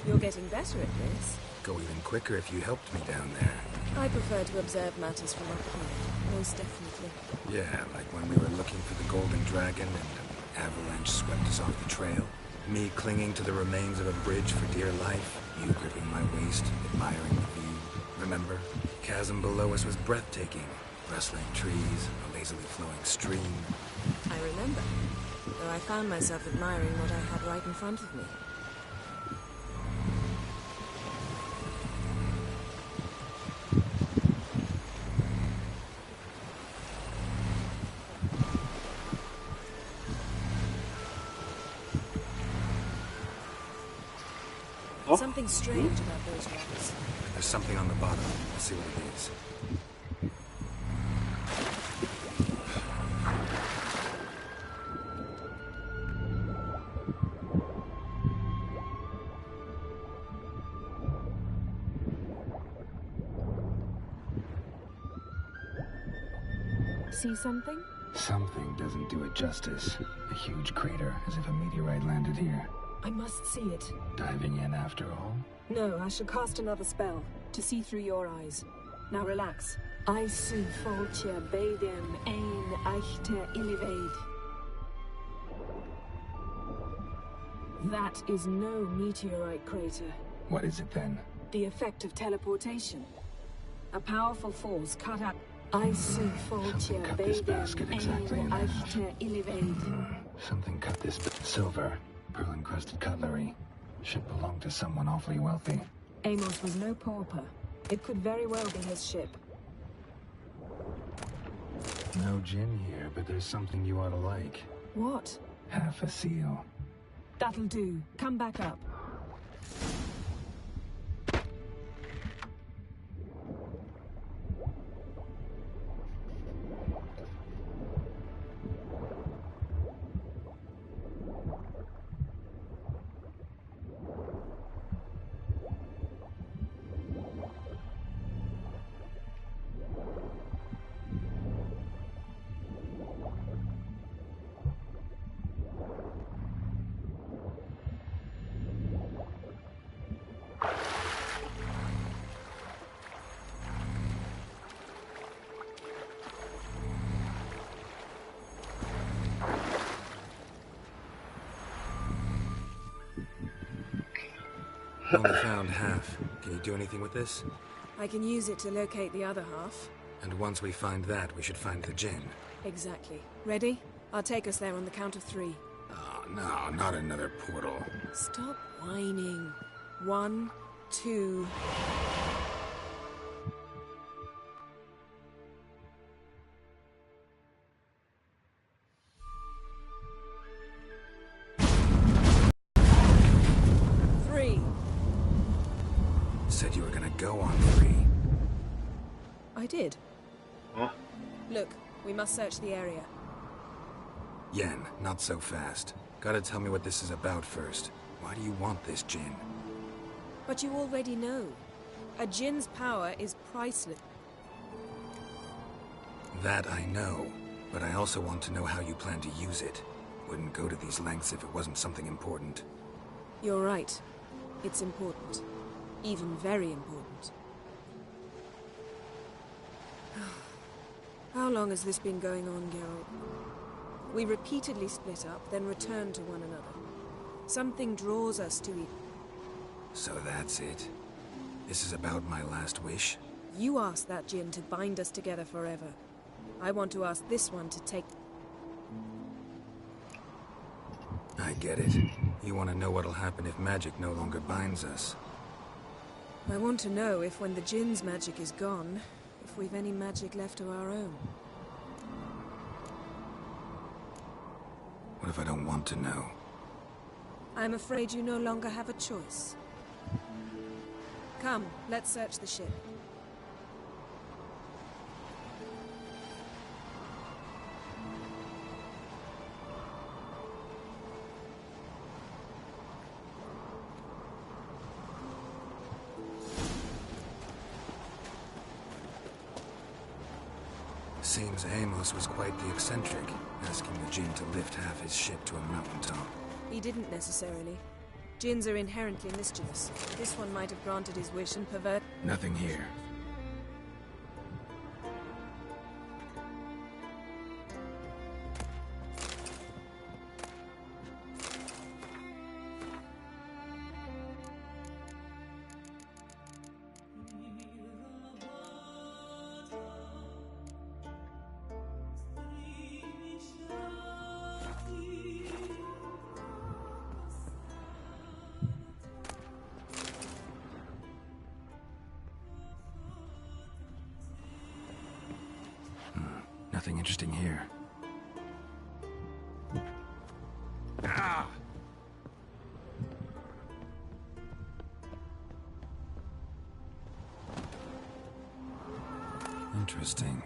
You're getting better at this. Go even quicker if you helped me down there. I prefer to observe matters from up here, most definitely. Yeah, like when we were looking for the Golden Dragon and an avalanche swept us off the trail. Me clinging to the remains of a bridge for dear life. You gripping my waist, admiring the view. Remember? Chasm below us was breathtaking. Rustling trees, a lazily flowing stream. I remember, though I found myself admiring what I had right in front of me. Something strange about those rocks. There's something on the bottom. Let's see what it is. See something? Something doesn't do it justice. A huge crater, as if a meteorite landed here. I must see it. Diving in after all? No, I shall cast another spell, to see through your eyes. Now relax. I see Foltja Bedem ein Eichter Illivaid. That is no meteorite crater. What is it then? The effect of teleportation. A powerful force cut out. I see Foltja cut this basket Bedem exactly in ein half. Eichter Illivaid. Something cut this silver. Pearl-encrusted cutlery. Should belong to someone awfully wealthy. Amos was no pauper. It could very well be his ship. No gin here, but there's something you ought to like. What? Half a seal. That'll do. Come back up. Only found half. Can you do anything with this? I can use it to locate the other half. And once we find that, we should find the djinn. Exactly. Ready? I'll take us there on the count of 3. Oh, no, not another portal. Stop whining. 1, 2... Said you were gonna go on 3. I did. Huh? Look, we must search the area. Yen, not so fast. Gotta tell me what this is about first. Why do you want this djinn? But you already know. A djinn's power is priceless. That I know, but I also want to know how you plan to use it. Wouldn't go to these lengths if it wasn't something important. You're right. It's important. Even very important. How long has this been going on, Geralt? We repeatedly split up, then return to one another. Something draws us to each... So that's it. This is about my last wish? You asked that djinn to bind us together forever. I want to ask this one to take... I get it. You want to know what'll happen if magic no longer binds us. I want to know if when the djinn's magic is gone, if we've any magic left of our own. What if I don't want to know? I'm afraid you no longer have a choice. Come, let's search the ship. Seems Amos was quite the eccentric, asking the djinn to lift half his ship to a mountaintop. He didn't necessarily. Djinns are inherently mischievous. This one might have granted his wish and pervert... Nothing here. Nothing interesting here. Ah! Interesting.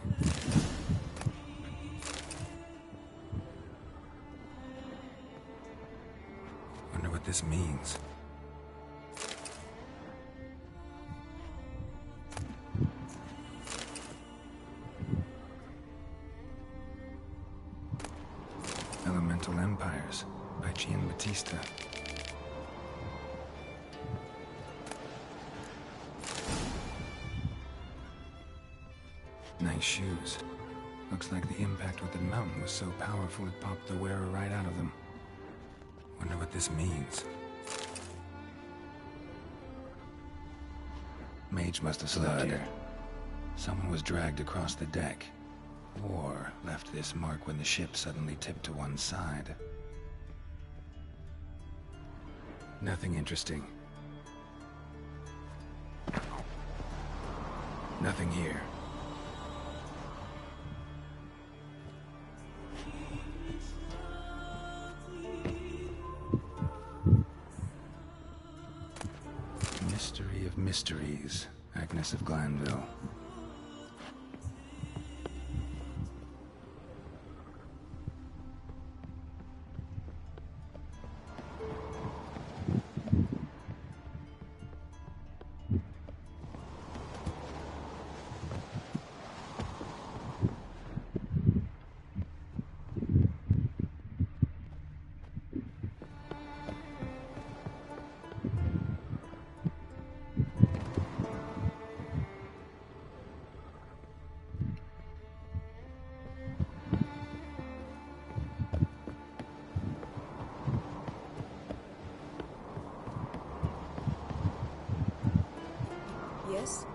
Wonder what this means. Elemental Empires by Giambattista. Nice shoes. Looks like the impact with the mountain was so powerful it popped the wearer right out of them. Wonder what this means. Mage must have slept here. Someone was dragged across the deck. Or left this mark when the ship suddenly tipped to one side. Nothing interesting. Nothing here. Mystery of mysteries, Agnes of Glanville. yes.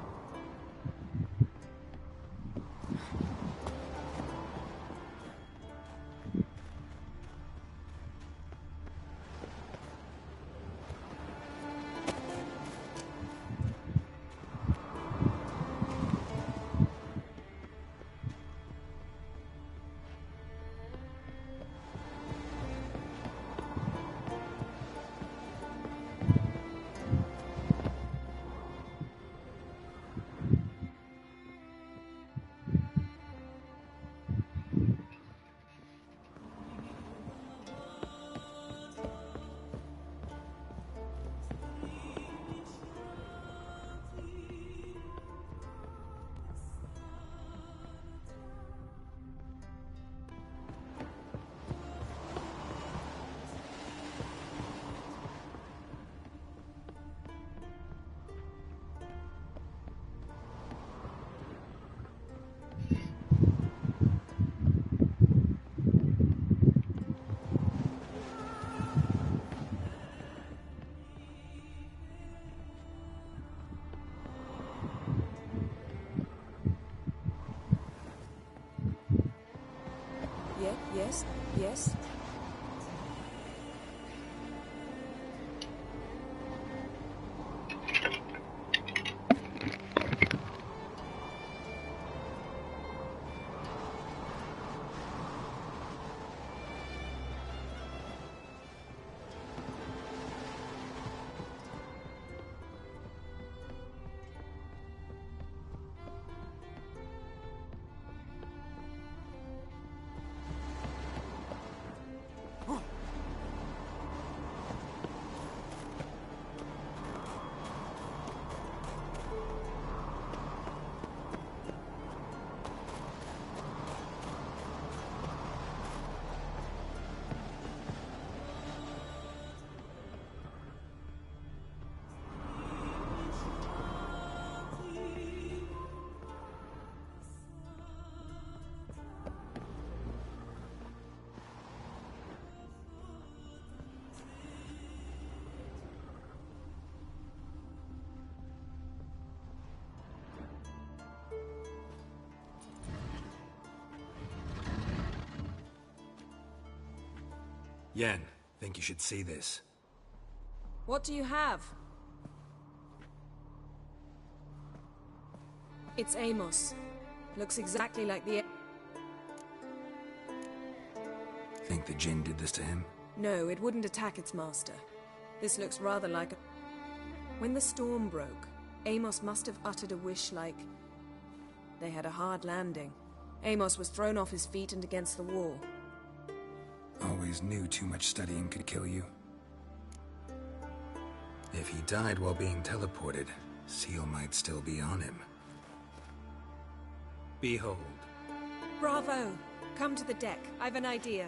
Yes, yes. Yen, think you should see this. What do you have? It's Amos. Looks exactly like the... Think the Jinn did this to him? No, it wouldn't attack its master. This looks rather like a... When the storm broke, Amos must have uttered a wish like... They had a hard landing. Amos was thrown off his feet and against the wall. Always knew too much studying could kill you. If he died while being teleported, Seal might still be on him. Behold. Bravo! Come to the deck. I've an idea.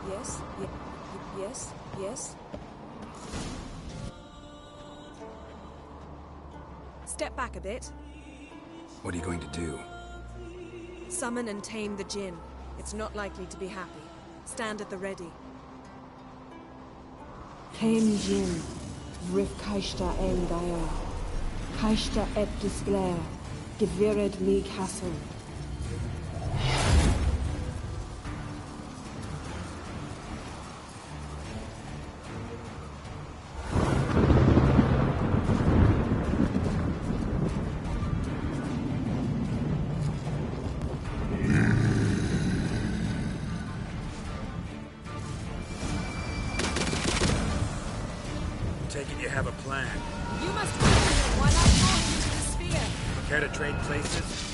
Yes, yes, yes. Step back a bit. What are you going to do? Summon and tame the Jinn. It's not likely to be happy. Stand at the ready. Tame Jinn, Rif Kaishta en Gaia. Kaishta et Displair, Gevired me Castle. Take it you have a plan. You must kill him while I launch into the sphere. Care to trade places?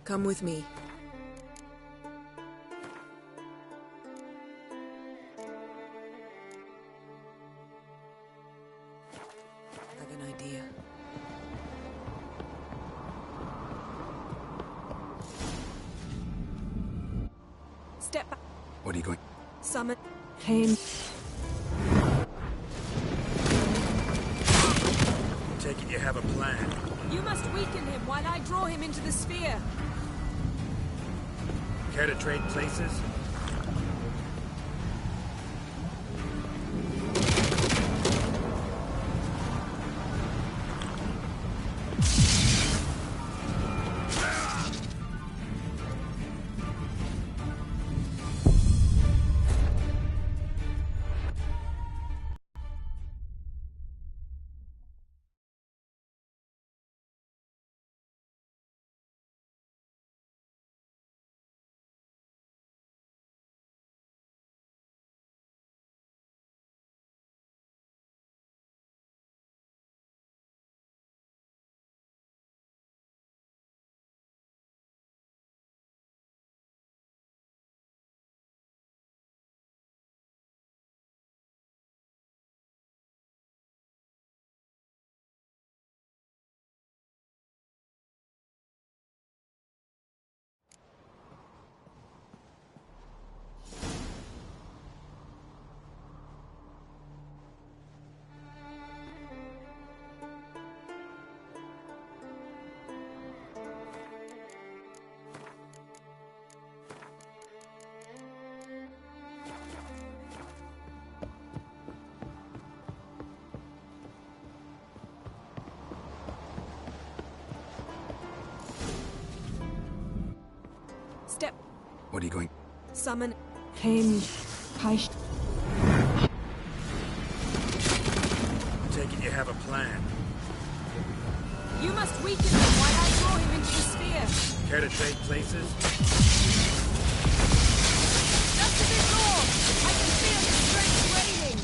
Come with me. I have an idea. Step back. What are you going? Summon. Him. Take it you have a plan. You must weaken him while I draw him into the sphere. Care to trade places? Step. What are you going? Summon. Him. Heist. Take it you have a plan. You must weaken him while I draw him into the sphere. Care to trade places? Just a bit more. I can feel his strength waning.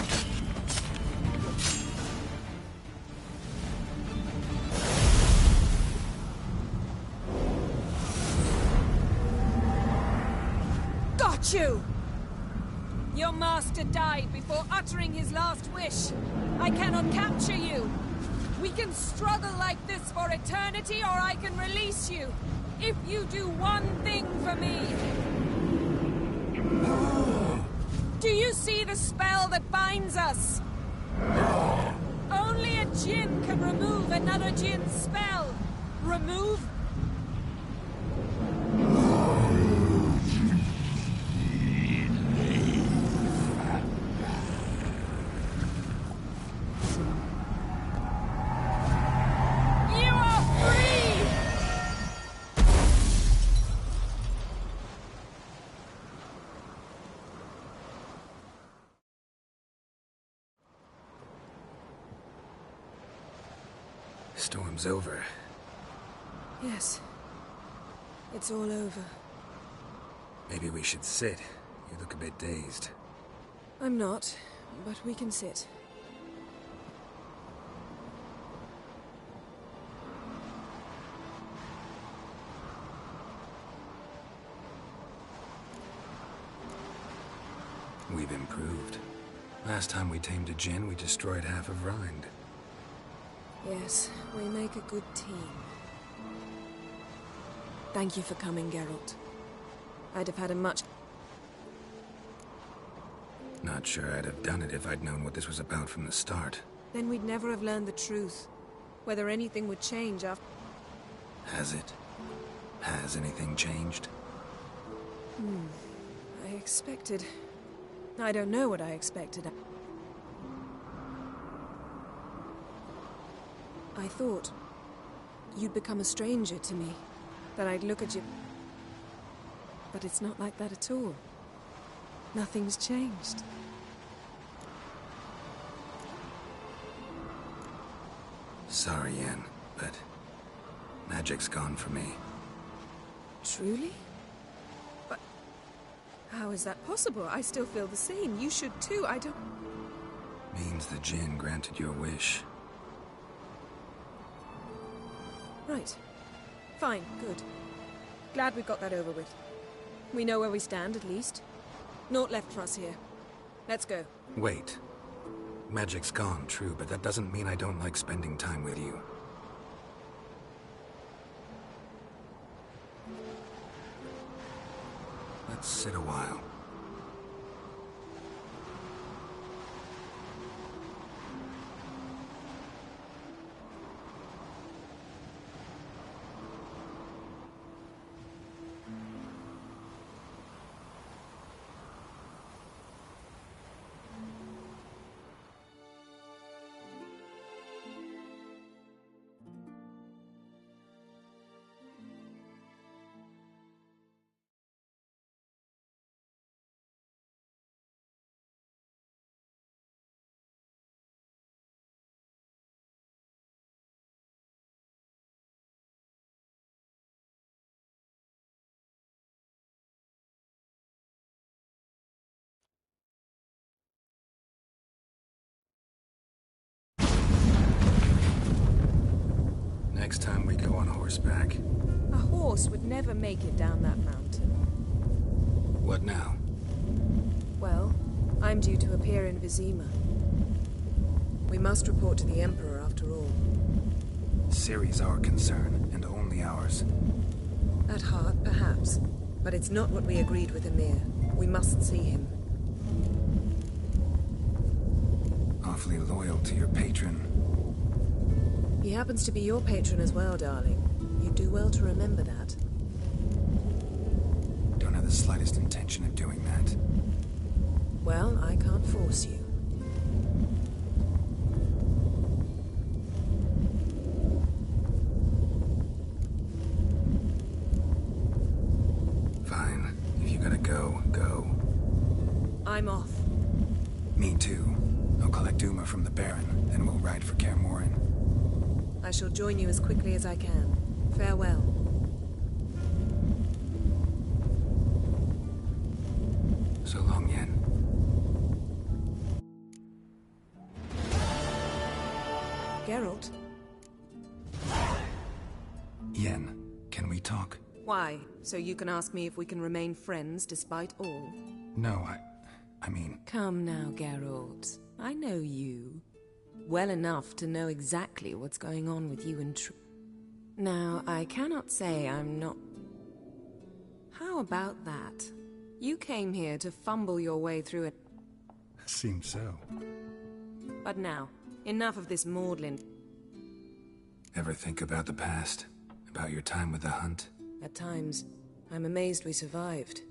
Got you! Your master died before uttering his last wish. I cannot capture you. We can struggle like this for eternity, or I can release you. If you do one thing for me. Do you see the spell that binds us? Only a djinn can remove another djinn's spell. Remove? Storm's over. Yes. It's all over. Maybe we should sit. You look a bit dazed. I'm not, but we can sit. We've improved. Last time we tamed a djinn, we destroyed half of Rind. Yes, we make a good team. Thank you for coming, Geralt. I'd have had a much... Not sure I'd have done it if I'd known what this was about from the start. Then we'd never have learned the truth. Whether anything would change after... Has it? Has anything changed? I expected... I don't know what I expected. I thought you'd become a stranger to me, that I'd look at you... But it's not like that at all. Nothing's changed. Sorry, Yen, but magic's gone for me. Truly? But how is that possible? I still feel the same. You should too. I don't... Means the djinn granted your wish. Right. Fine, good. Glad we got that over with. We know where we stand, at least. Naught left for us here. Let's go. Wait. Magic's gone, true, but that doesn't mean I don't like spending time with you. Let's sit a while. Next time we go on horseback. A horse would never make it down that mountain. What now? Well, I'm due to appear in Vizima. We must report to the Emperor after all. Ciri's our concern, and only ours. At heart, perhaps. But it's not what we agreed with Emir. We must see him. Awfully loyal to your patron. He happens to be your patron as well, darling. You do well to remember that. Don't have the slightest intention of doing that. Well, I can't force you. Fine. If you gotta go, go. I'm off. Me too. I'll collect Uma from the Baron, then we'll ride for Kaer Morhen. I shall join you as quickly as I can. Farewell. So long, Yen. Geralt? Yen, can we talk? Why? So you can ask me if we can remain friends despite all? No, I mean... Come now, Geralt. I know you. Well enough to know exactly what's going on with you and Now, I cannot say I'm not... How about that? You came here to fumble your way through it. Seems so. But now, enough of this maudlin. Ever think about the past? About your time with the Hunt? At times, I'm amazed we survived.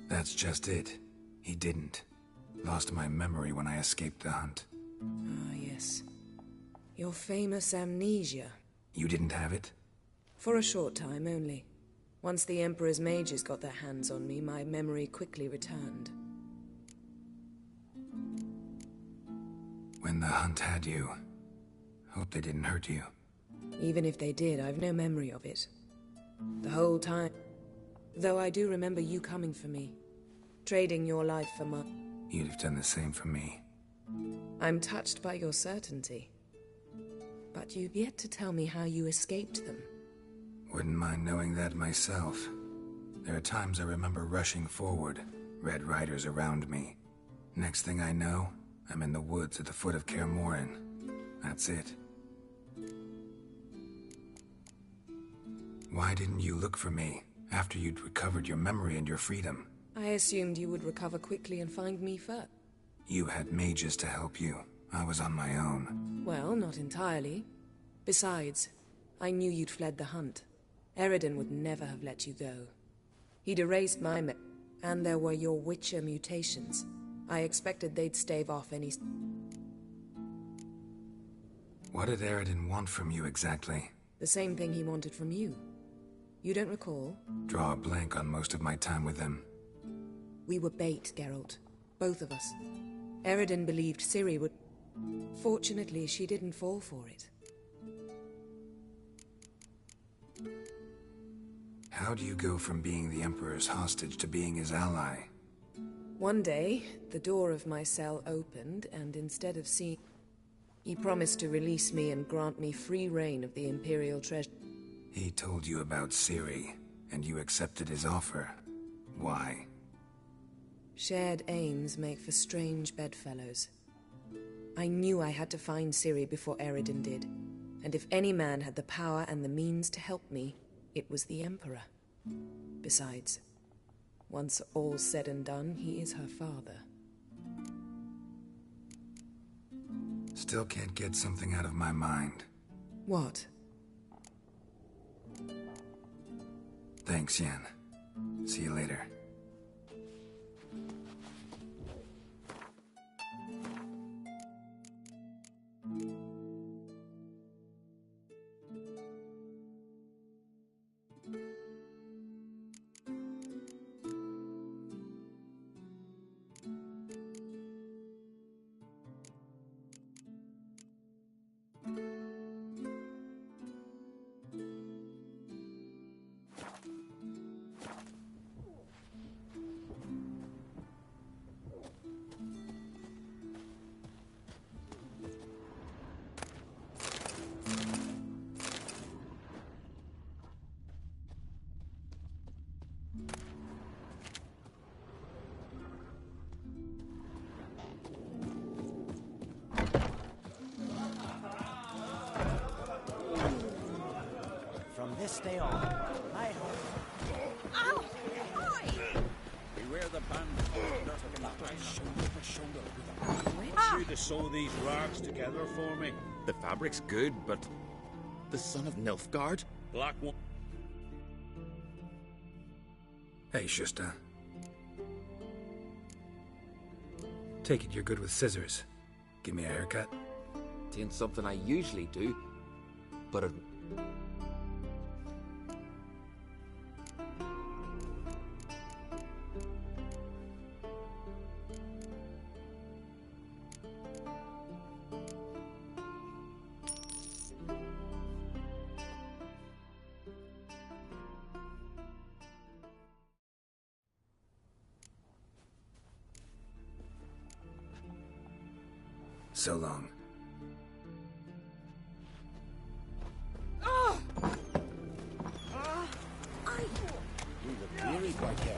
That's just it. He didn't. Lost my memory when I escaped the Hunt. Ah, yes. Your famous amnesia. You didn't have it? For a short time only. Once the Emperor's mages got their hands on me, my memory quickly returned. When the Hunt had you, hope they didn't hurt you. Even if they did, I've no memory of it. The whole time. Though I do remember you coming for me. Trading your life for mine. You'd have done the same for me. I'm touched by your certainty. But you've yet to tell me how you escaped them. Wouldn't mind knowing that myself. There are times I remember rushing forward, Red Riders around me. Next thing I know, I'm in the woods at the foot of Kaer Morhen. That's it. Why didn't you look for me after you'd recovered your memory and your freedom? I assumed you would recover quickly and find me first. You had mages to help you. I was on my own. Well, not entirely. Besides, I knew you'd fled the Hunt. Eredin would never have let you go. He'd erased my and there were your Witcher mutations. I expected they'd stave off any... What did Eredin want from you exactly? The same thing he wanted from you. You don't recall? Draw a blank on most of my time with them. We were bait, Geralt. Both of us. Eredin believed Ciri would... Fortunately, she didn't fall for it. How do you go from being the Emperor's hostage to being his ally? One day, the door of my cell opened, and instead of seeing... He promised to release me and grant me free reign of the Imperial treasure. He told you about Ciri, And you accepted his offer. Why? Shared aims make for strange bedfellows. I knew I had to find Ciri before Eredin did, and if any man had the power and the means to help me, it was the Emperor. Besides, once all's said and done, he is her father. Still can't get something out of my mind. What? Thanks, Yen. See you later. From this day on, I hope. Ow! Oi! Beware the bandit. I should have sew these rags together for me. The fabric's good, but the son of Nilfgaard? Black one. Hey, Shusta. Take it you're good with scissors. Give me a haircut. It ain't something I usually do, but it... So long. You look weary, white hair.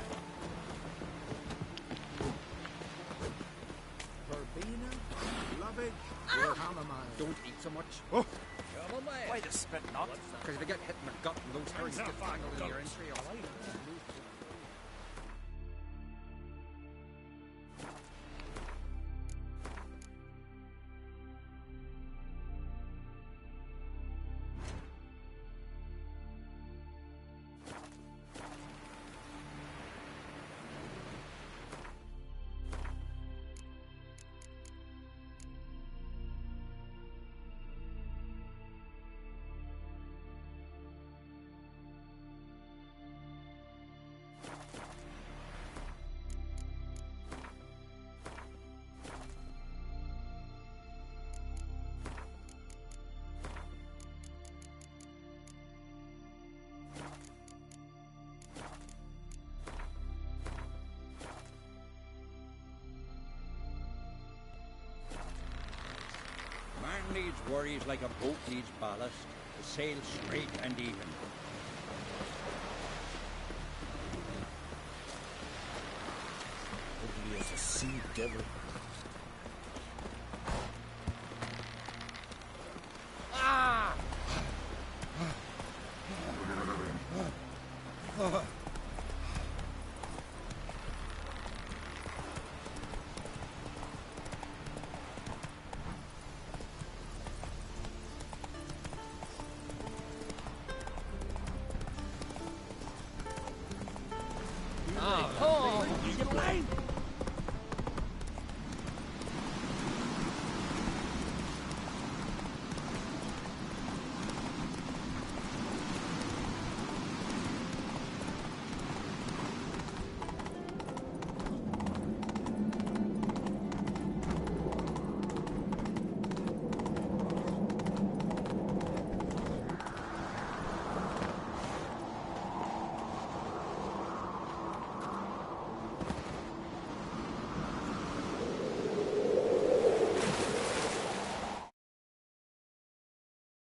Verbena, beloved, Ah! your chamomile. Don't eat so much. Oh. Chamomile. Why the spit not? Because if you get hit in the gut and those herrings get tangled in your entry, all right? Man needs worries like a boat needs ballast, to sail straight and even. Ugly as a sea devil.